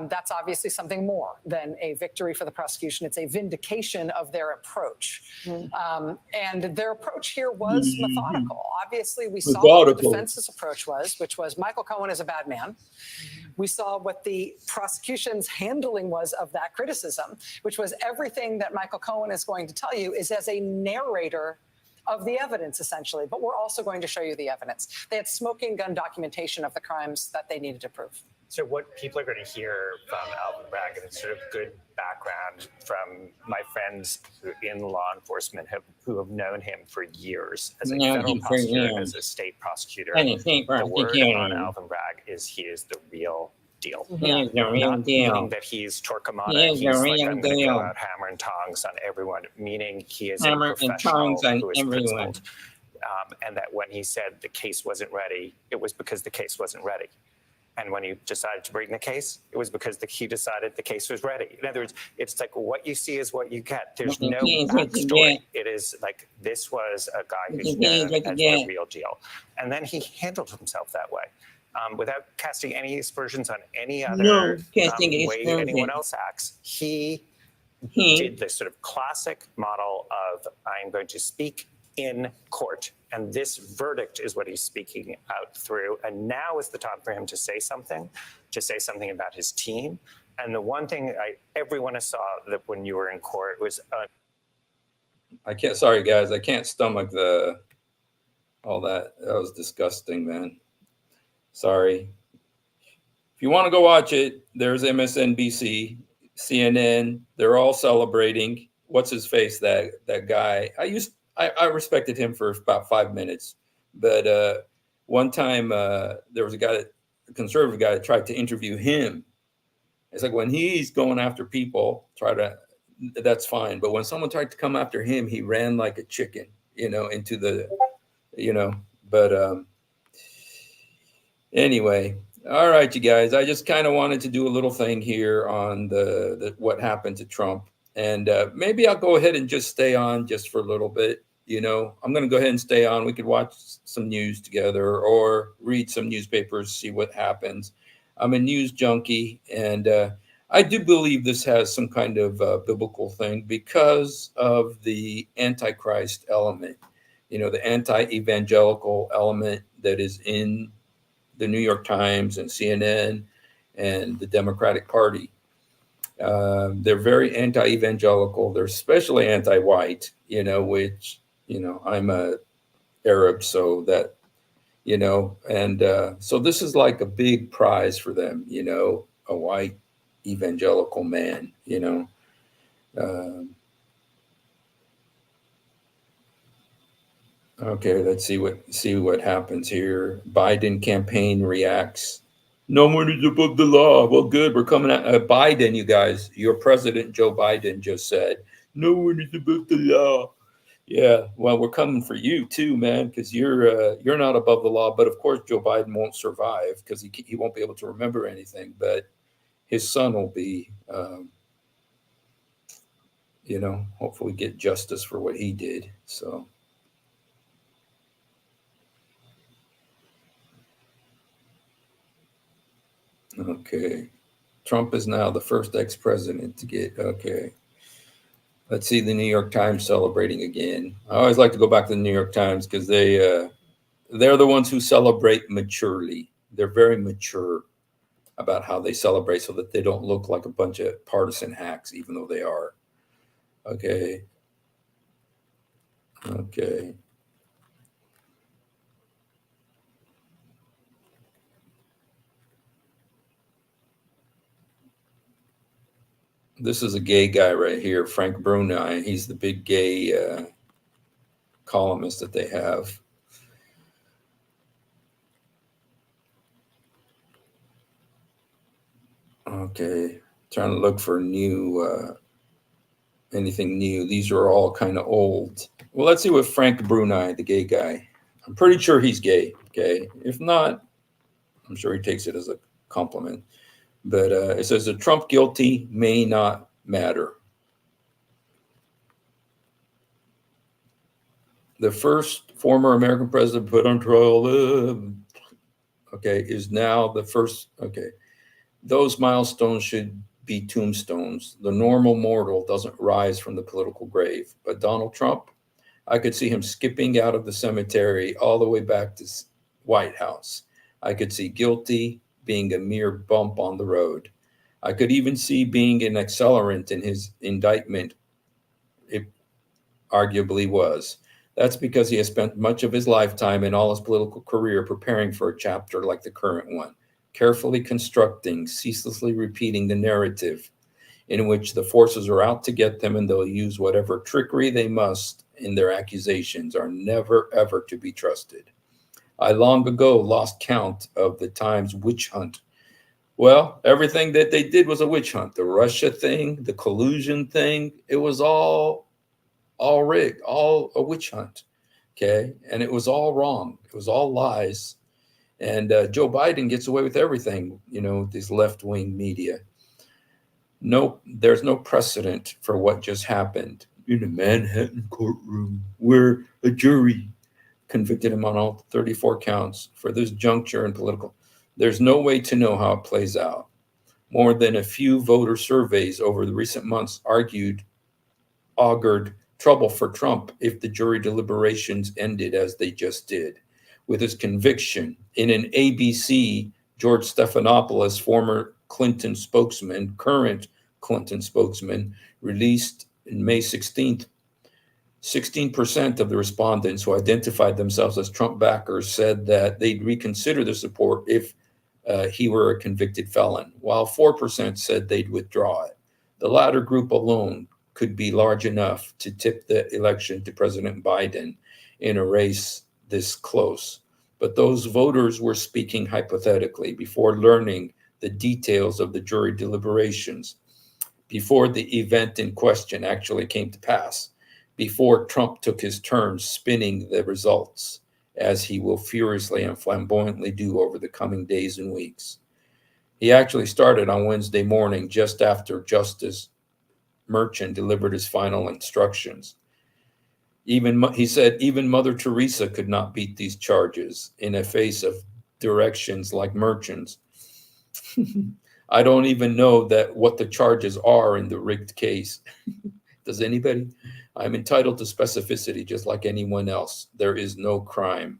[SPEAKER 8] that's obviously something more than a victory for the prosecution. It's a vindication of their approach. And their approach here was methodical. Obviously, we saw what the defense's approach was, which was Michael Cohen is a bad man. We saw what the prosecution's handling was of that criticism, which was everything that Michael Cohen is going to tell you is as a narrator of the evidence, essentially. But we're also going to show you the evidence. They had smoking gun documentation of the crimes that they needed to prove.
[SPEAKER 9] So what people are going to hear from Alvin Bragg, and it's sort of good background from my friends in law enforcement who have known him for years as a federal prosecutor, as a state prosecutor. The word on Alvin Bragg is he is the real deal.
[SPEAKER 1] He's the real
[SPEAKER 9] Not
[SPEAKER 1] deal.
[SPEAKER 9] meaning that he's Torquemada,
[SPEAKER 1] He's the
[SPEAKER 9] he's like,
[SPEAKER 1] real
[SPEAKER 9] I'm going to
[SPEAKER 1] deal.
[SPEAKER 9] go out hammer and tongs on everyone, meaning he is
[SPEAKER 1] Hammer
[SPEAKER 9] a
[SPEAKER 1] and
[SPEAKER 9] professional
[SPEAKER 1] tongs on
[SPEAKER 9] who is
[SPEAKER 1] everyone.
[SPEAKER 9] principled. And that when he said the case wasn't ready, it was because the case wasn't ready. And when he decided to bring the case, it was because he decided the case was ready. In other words, it's like what you see is what you get. There's no backstory. It is like this was a guy who's known as the real deal. And then he handled himself that way. Without casting any aspersions on any other way anyone else acts, he did this sort of classic model of I'm going to speak in court. And this verdict is what he's speaking out through. And now is the time for him to say something about his team. And the one thing everyone saw that when you were in court was
[SPEAKER 1] sorry guys, I can't stomach all that. That was disgusting, man. Sorry. If you want to go watch it, there's MSNBC, CNN, they're all celebrating. What's his face? That guy. I respected him for about 5 minutes, but one time there was a conservative guy that tried to interview him. It's like when he's going after people, try to that's fine. But when someone tried to come after him, he ran like a chicken, into the, but anyway, all right, you guys, I just kind of wanted to do a little thing here on the what happened to Trump. And maybe I'll go ahead and just stay on just for a little bit. I'm going to go ahead and stay on. We could watch some news together or read some newspapers, see what happens. I'm a news junkie, and I do believe this has some kind of biblical thing because of the Antichrist element, the anti-evangelical element that is in the New York Times and CNN and the Democratic Party. They're very anti-evangelical. They're especially anti-white, which, I'm a Arab, so that, and so this is like a big prize for them, a white evangelical man, okay, let's see what happens here. Biden campaign reacts. No one is above the law. Well, good. We're coming at Biden, you guys. Your president, Joe Biden, just said, no one is above the law. Yeah, well, we're coming for you too, man, because you're not above the law. But of course, Joe Biden won't survive because he won't be able to remember anything. But his son will be, hopefully get justice for what he did. So. Okay. Trump is now the first ex-president to get, okay. Let's see the New York Times celebrating again. I always like to go back to the New York Times because they're the ones who celebrate maturely. They're very mature about how they celebrate so that they don't look like a bunch of partisan hacks, even though they are. Okay. Okay. This is a gay guy right here, Frank Bruni. He's the big gay columnist that they have. Okay, trying to look for new, anything new. These are all kind of old. Well, let's see what Frank Bruni, the gay guy. I'm pretty sure he's gay, okay? If not, I'm sure he takes it as a compliment. But it says the Trump guilty may not matter. The first former American president put on trial, okay, is now the first, okay. Those milestones should be tombstones. The normal mortal doesn't rise from the political grave. But Donald Trump, I could see him skipping out of the cemetery all the way back to White House. I could see guilty being a mere bump on the road. I could even see being an accelerant in his indictment. It arguably was. That's because he has spent much of his lifetime and all his political career preparing for a chapter like the current one, carefully constructing, ceaselessly repeating the narrative in which the forces are out to get them and they'll use whatever trickery they must in their accusations are never, ever to be trusted. I long ago lost count of the Times witch hunt. Well, everything that they did was a witch hunt. The Russia thing, the collusion thing, it was all rigged, all a witch hunt, okay? And it was all wrong. It was all lies. And Joe Biden gets away with everything, with these left-wing media. No, there's no precedent for what just happened in a Manhattan courtroom where a jury convicted him on all 34 counts for this juncture in political. There's no way to know how it plays out. More than a few voter surveys over the recent months augured trouble for Trump if the jury deliberations ended as they just did. With his conviction in an ABC, George Stephanopoulos, former Clinton spokesman, current Clinton spokesman, released in May 16th, 16% of the respondents who identified themselves as Trump backers said that they'd reconsider their support if he were a convicted felon, while 4% said they'd withdraw it. The latter group alone could be large enough to tip the election to President Biden in a race this close. But those voters were speaking hypothetically before learning the details of the jury deliberations. before the event in question actually came to pass, before Trump took his turn spinning the results, as he will furiously and flamboyantly do over the coming days and weeks. He actually started on Wednesday morning, just after Justice Merchan delivered his final instructions. He said, even Mother Teresa could not beat these charges in the face of directions like Merchan's. I don't even know what the charges are in the rigged case. Does anybody? I'm entitled to specificity just like anyone else. There is no crime.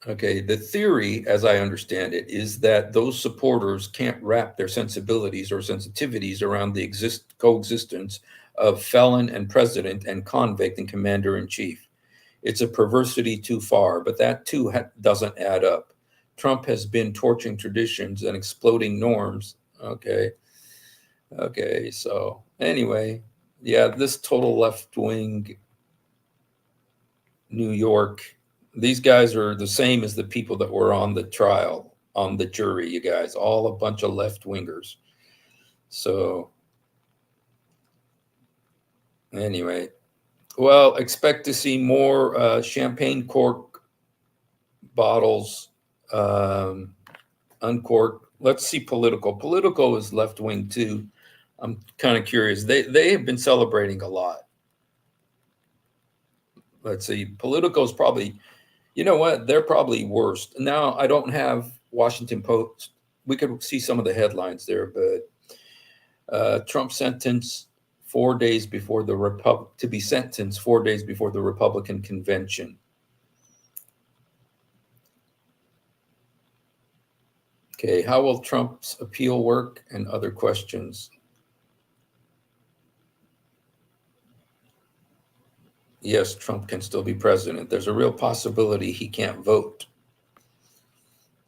[SPEAKER 1] Okay, the theory, as I understand it, is that those supporters can't wrap their sensibilities or sensitivities around the coexistence of felon and president and convict and commander-in-chief. It's a perversity too far, but that too doesn't add up. Trump has been torching traditions and exploding norms. Okay, so anyway, yeah, this total left-wing New York, these guys are the same as the people that were on the trial, on the jury, you guys, all a bunch of left-wingers. So anyway, well, expect to see more champagne cork bottles uncorked. Let's see Politico. Politico is left-wing too. I'm kind of curious. They have been celebrating a lot. Let's see. Politico's probably, you know what? They're probably worst. Now, I don't have Washington Post. We could see some of the headlines there, but Trump sentenced 4 days before to be sentenced 4 days before the Republican convention. Okay, how will Trump's appeal work and other questions? Yes, Trump can still be president. There's a real possibility he can't vote.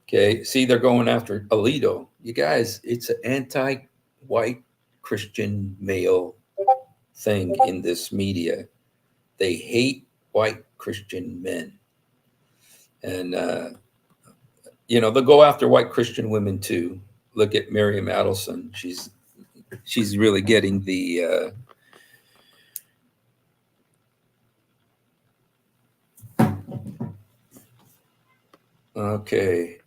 [SPEAKER 1] Okay, see, they're going after Alito. You guys, it's an anti-white Christian male thing in this media. They hate white Christian men. And, they'll go after white Christian women too. Look at Miriam Adelson. She's really getting the... Okay,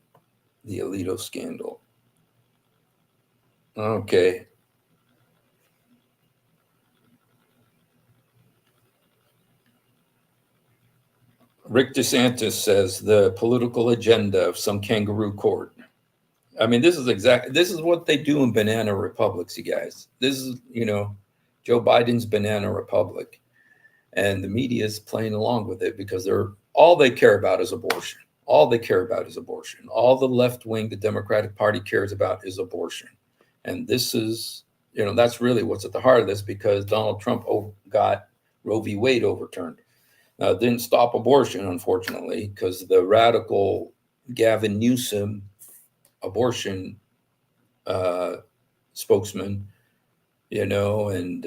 [SPEAKER 1] the Alito scandal. Okay. Rick DeSantis says the political agenda of some kangaroo court. I mean, this is what they do in banana republics, you guys. This is, Joe Biden's banana republic. And the media is playing along with it because all they care about is abortion. All they care about is abortion. All the left wing, the Democratic Party cares about is abortion. And this is, that's really what's at the heart of this, because Donald Trump got Roe v. Wade overturned. Now, it didn't stop abortion, unfortunately, because the radical Gavin Newsom abortion spokesman, and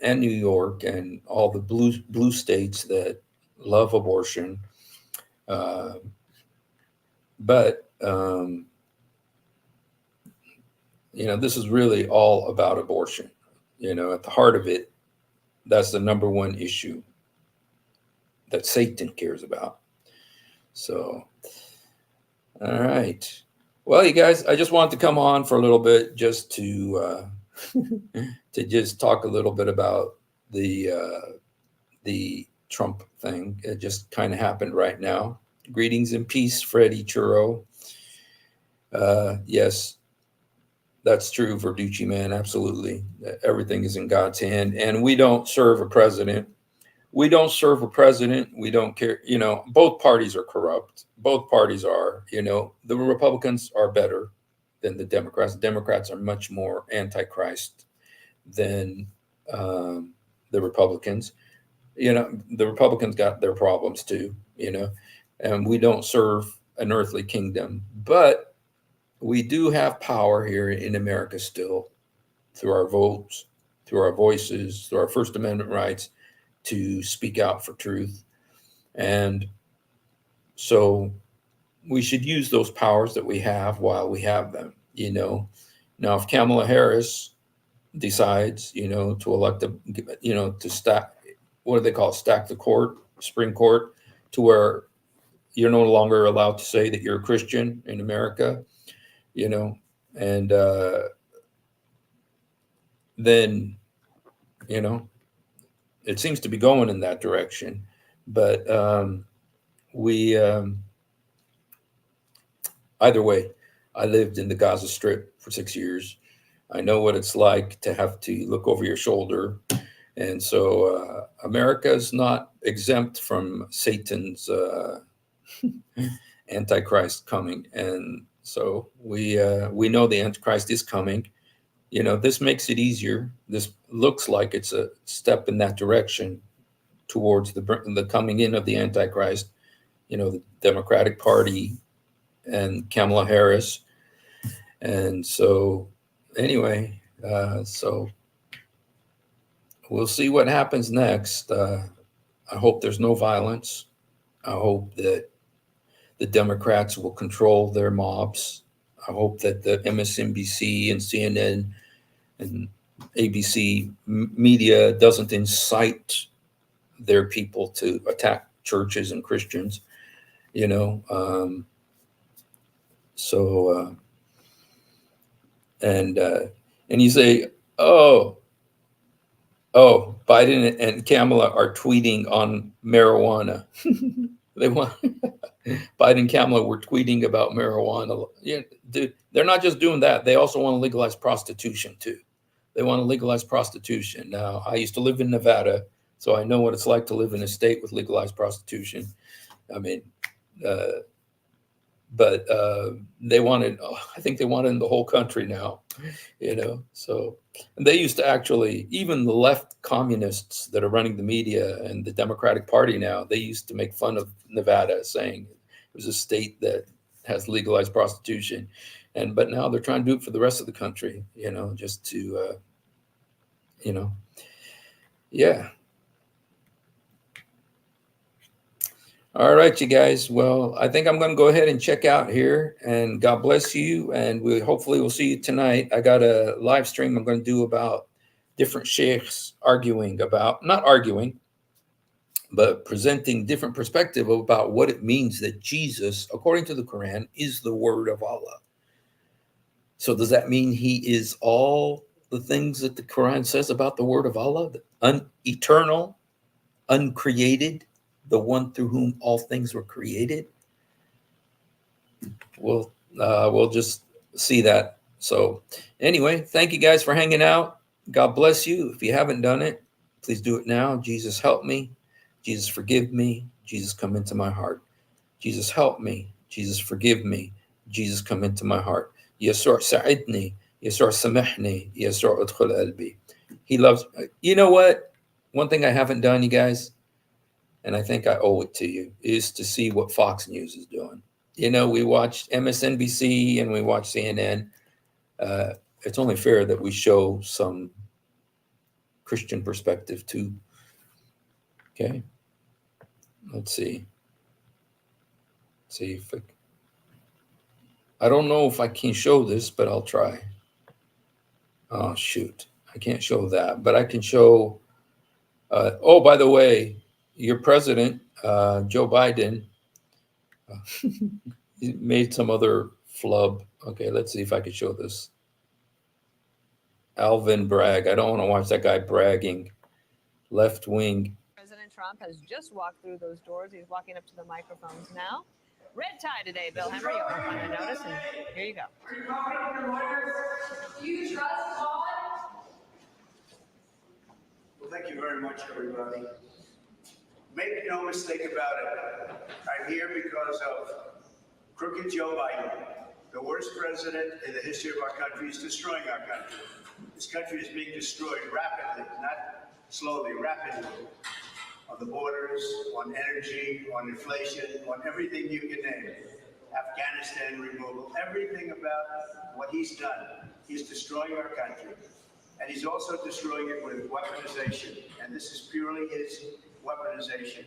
[SPEAKER 1] New York and all the blue states that love abortion. But this is really all about abortion. At the heart of it, that's the number one issue that Satan cares about. So, all right. Well, you guys, I just wanted to come on for a little bit just to just talk a little bit about the Trump thing. It just kind of happened right now. Greetings and peace, Freddie Churro. Yes, that's true, Verducci man. Absolutely. Everything is in God's hand. And we don't serve a president. We don't serve a president. We don't care. Both parties are corrupt. Both parties are, the Republicans are better than the Democrats. The Democrats are much more antichrist than the Republicans. The Republicans got their problems too, and we don't serve an earthly kingdom, but we do have power here in America still through our votes, through our voices, through our First Amendment rights to speak out for truth. And so we should use those powers that we have while we have them. Now if Kamala Harris decides, to elect to stack, what do they call it? Stack the court, Supreme Court, to where you're no longer allowed to say that you're a Christian in America, and then, it seems to be going in that direction. But either way, I lived in the Gaza Strip for 6 years. I know what it's like to have to look over your shoulder. And so America is not exempt from Satan's Antichrist coming. And so we know the Antichrist is coming. This makes it easier. This looks like it's a step in that direction towards the coming in of the Antichrist, the Democratic Party and Kamala Harris. And so anyway, so we'll see what happens next. I hope there's no violence. I hope that the Democrats will control their mobs. I hope that the MSNBC and CNN and ABC media doesn't incite their people to attack churches and Christians, and you say, oh, Biden and Kamala are tweeting on marijuana. Biden and Kamala were tweeting about marijuana. Yeah, dude, they're not just doing that. They also want to legalize prostitution too. They want to legalize prostitution. Now, I used to live in Nevada, so I know what it's like to live in a state with legalized prostitution. I mean, but they wanted, I think they wanted in the whole country now, so and they used to actually, even the left communists that are running the media and the Democratic Party now, they used to make fun of Nevada, saying it was a state that has legalized prostitution. But now they're trying to do it for the rest of the country, just to, yeah. All right, you guys. Well, I think I'm going to go ahead and check out here, and God bless you. And hopefully we'll see you tonight. I got a live stream I'm going to do about different sheikhs arguing about, not arguing, but presenting different perspective about what it means that Jesus, according to the Quran, is the word of Allah. So does that mean he is all the things that the Quran says about the word of Allah? Eternal, uncreated, the one through whom all things were created? We'll just see that. So anyway, thank you guys for hanging out. God bless you. If you haven't done it, please do it now. Jesus, help me. Jesus, forgive me. Jesus, come into my heart. Jesus, help me. Jesus, forgive me. Jesus, come into my heart. Yesur sa'idni. Yesur samahni. Yesur udkhul qalbi. He loves, you know what? One thing I haven't done, you guys, and I think I owe it to you, is to see what Fox News is doing. We watch MSNBC and we watch CNN. It's only fair that we show some Christian perspective too. Okay. Let's see. See if I don't know if I can show this, but I'll try. Oh, shoot. I can't show that, but I can show. Oh, by the way, your president, Joe Biden, he made some other flub. Okay, let's see if I can show this. Alvin Bragg. I don't want to watch that guy bragging. Left wing.
[SPEAKER 3] President Trump has just walked through those doors. He's walking up to the microphones now. Red tie today, Bill Hemmer. You want to find a notice, and here you go.
[SPEAKER 10] Do you trust God? Well, thank you very much, everybody. Make no mistake about it. I'm here because of crooked Joe Biden. The worst president in the history of our country is destroying our country. This country is being destroyed rapidly, not slowly, rapidly. On the borders, on energy, on inflation, on everything you can name. Afghanistan removal, everything about what he's done. He's destroying our country. And he's also destroying it with weaponization. And this is purely his weaponization.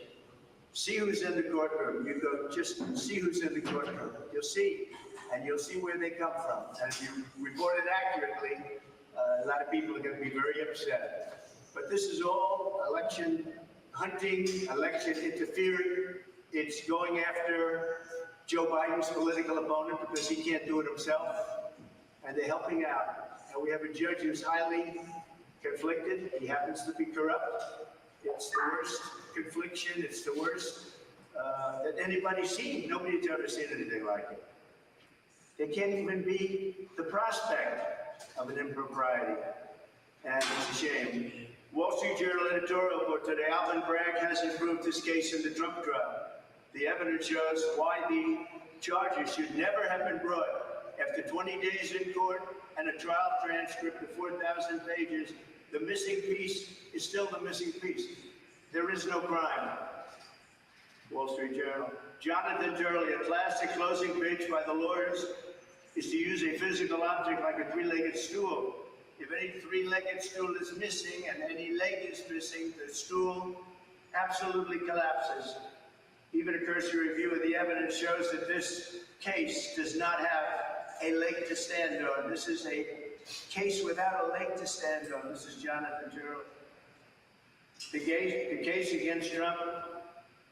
[SPEAKER 10] See who's in the courtroom. You go just see who's in the courtroom. You'll see, and you'll see where they come from. And if you report it accurately, a lot of people are going to be very upset. But this is all election hunting, election interfering. It's going after Joe Biden's political opponent because he can't do it himself. And they're helping out. And we have a judge who's highly conflicted. He happens to be corrupt. It's the worst confliction. It's the worst that anybody's seen. Nobody's ever seen anything like it. There can't even be the prospect of an impropriety. And it's a shame. Wall Street Journal editorial report today, Alvin Bragg hasn't proved his case in the Trump trial. The evidence shows why the charges should never have been brought. After 20 days in court and a trial transcript of 4,000 pages, the missing piece is still the missing piece. There is no crime. Wall Street Journal. Jonathan Turley, a classic closing pitch by the lawyers is to use a physical object like a three-legged stool. If any three-legged stool is missing and any leg is missing, the stool absolutely collapses. Even a cursory review of the evidence shows that this case does not have a leg to stand on. This is a case without a leg to stand on. This is Jonathan Turley. The case against Trump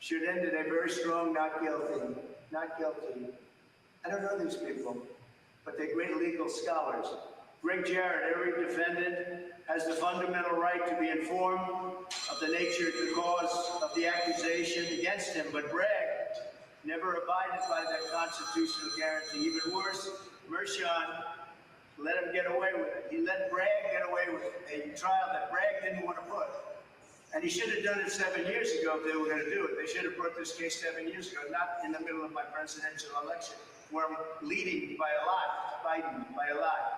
[SPEAKER 10] should end in a very strong not guilty. Not guilty. I don't know these people, but they're great legal scholars. Greg Jarrett, every defendant has the fundamental right to be informed of the nature of the cause of the accusation against him, but Bragg never abided by that constitutional guarantee. Even worse, Merchan let him get away with it. He let Bragg get away with a trial that Bragg didn't want to put. And he should have done it 7 years ago if they were going to do it. They should have brought this case 7 years ago, not in the middle of my presidential election, where I'm leading by a lot, Biden by a lot.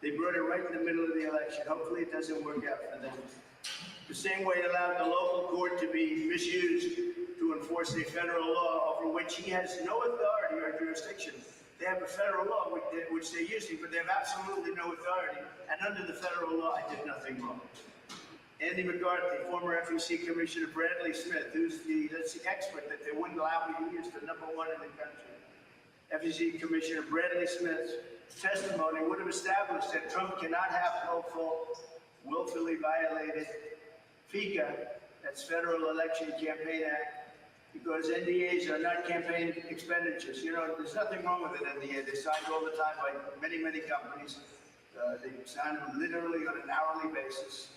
[SPEAKER 10] They brought it right in the middle of the election. Hopefully it doesn't work out for them. The same way it allowed the local court to be misused to enforce a federal law over which he has no authority or jurisdiction. They have a federal law which they're using, but they have absolutely no authority. And under the federal law, I did nothing wrong. Andy McCarthy, former FEC Commissioner Bradley Smith, that's the expert that they wouldn't allow me to use, the #1 in the country. FEC Commissioner Bradley Smith's testimony would have established that Trump cannot have willfully violated FECA, that's Federal Election Campaign Act, because NDAs are not campaign expenditures. You know, there's nothing wrong with an NDA. They're signed all the time by many, many companies. They sign them literally on an hourly basis.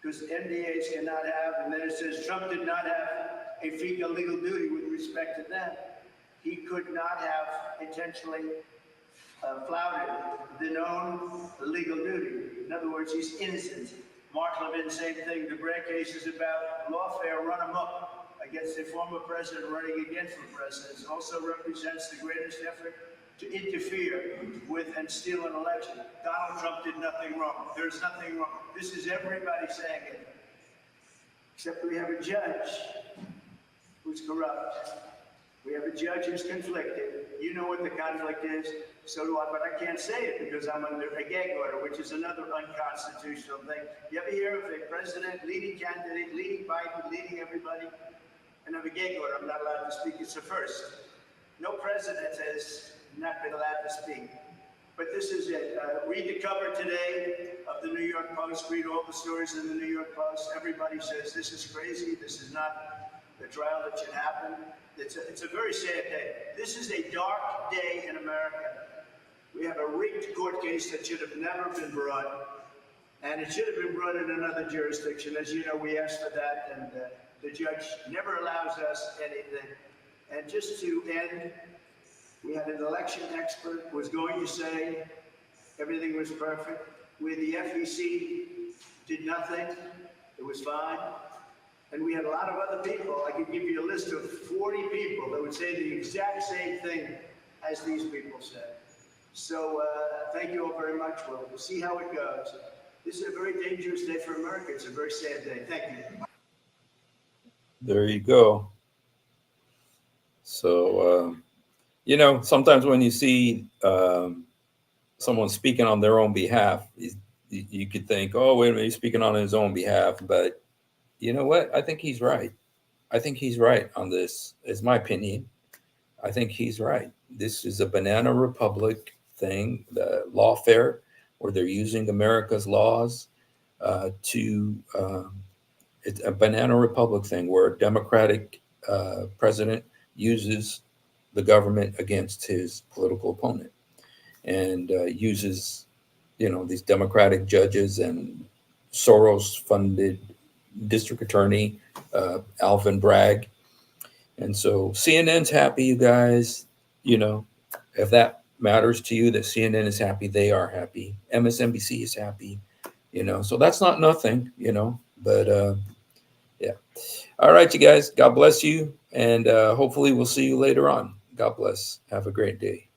[SPEAKER 10] Because NDAs cannot have, and then it says Trump did not have a FECA legal duty with respect to that. He could not have intentionally flouted the known legal duty. In other words, he's innocent. Mark Levin, same thing. The Bragg case is about lawfare run amok against a former president running again for president. It also represents the greatest effort to interfere with and steal an election. Donald Trump did nothing wrong. There's nothing wrong. This is everybody saying it. Except we have a judge who's corrupt. We have a judge who's conflicted. You know what the conflict is, so do I, but I can't say it because I'm under a gag order, which is another unconstitutional thing. You ever hear of a president, leading candidate, leading Biden, leading everybody, and have a gag order? I'm not allowed to speak. It's the first. No president has not been allowed to speak. But this is it. Read the cover today of the New York Post. Read all the stories in the New York Post. Everybody says this is crazy. This is not the trial that should happen. It's a very sad day. This is a dark day in America. We have a rigged court case that should have never been brought. And it should have been brought in another jurisdiction. As you know, we asked for that, and the judge never allows us anything. And just to end, we had an election expert who was going to say everything was perfect. We, the FEC, did nothing. It was fine. And we had a lot of other people. I could give you a list of 40 people that would say the exact same thing as these people said. So thank you all very much. We'll see how it goes. This is a very dangerous day for America. It's a very sad day. Thank you.
[SPEAKER 1] There you go. So, you know, sometimes when you see someone speaking on their own behalf, you could think, oh, wait a minute, he's speaking on his own behalf. But you know what? I think he's right. I think he's right on this, is my opinion. I think he's right. This is a banana republic thing, the lawfare, where they're using America's laws it's a banana republic thing where a Democratic president uses the government against his political opponent and uses, these Democratic judges and Soros-funded district attorney, Alvin Bragg. And so CNN's happy, you guys. If that matters to you, that CNN is happy, they are happy. MSNBC is happy, so that's not nothing, but yeah. All right, you guys, God bless you. And hopefully we'll see you later on. God bless. Have a great day.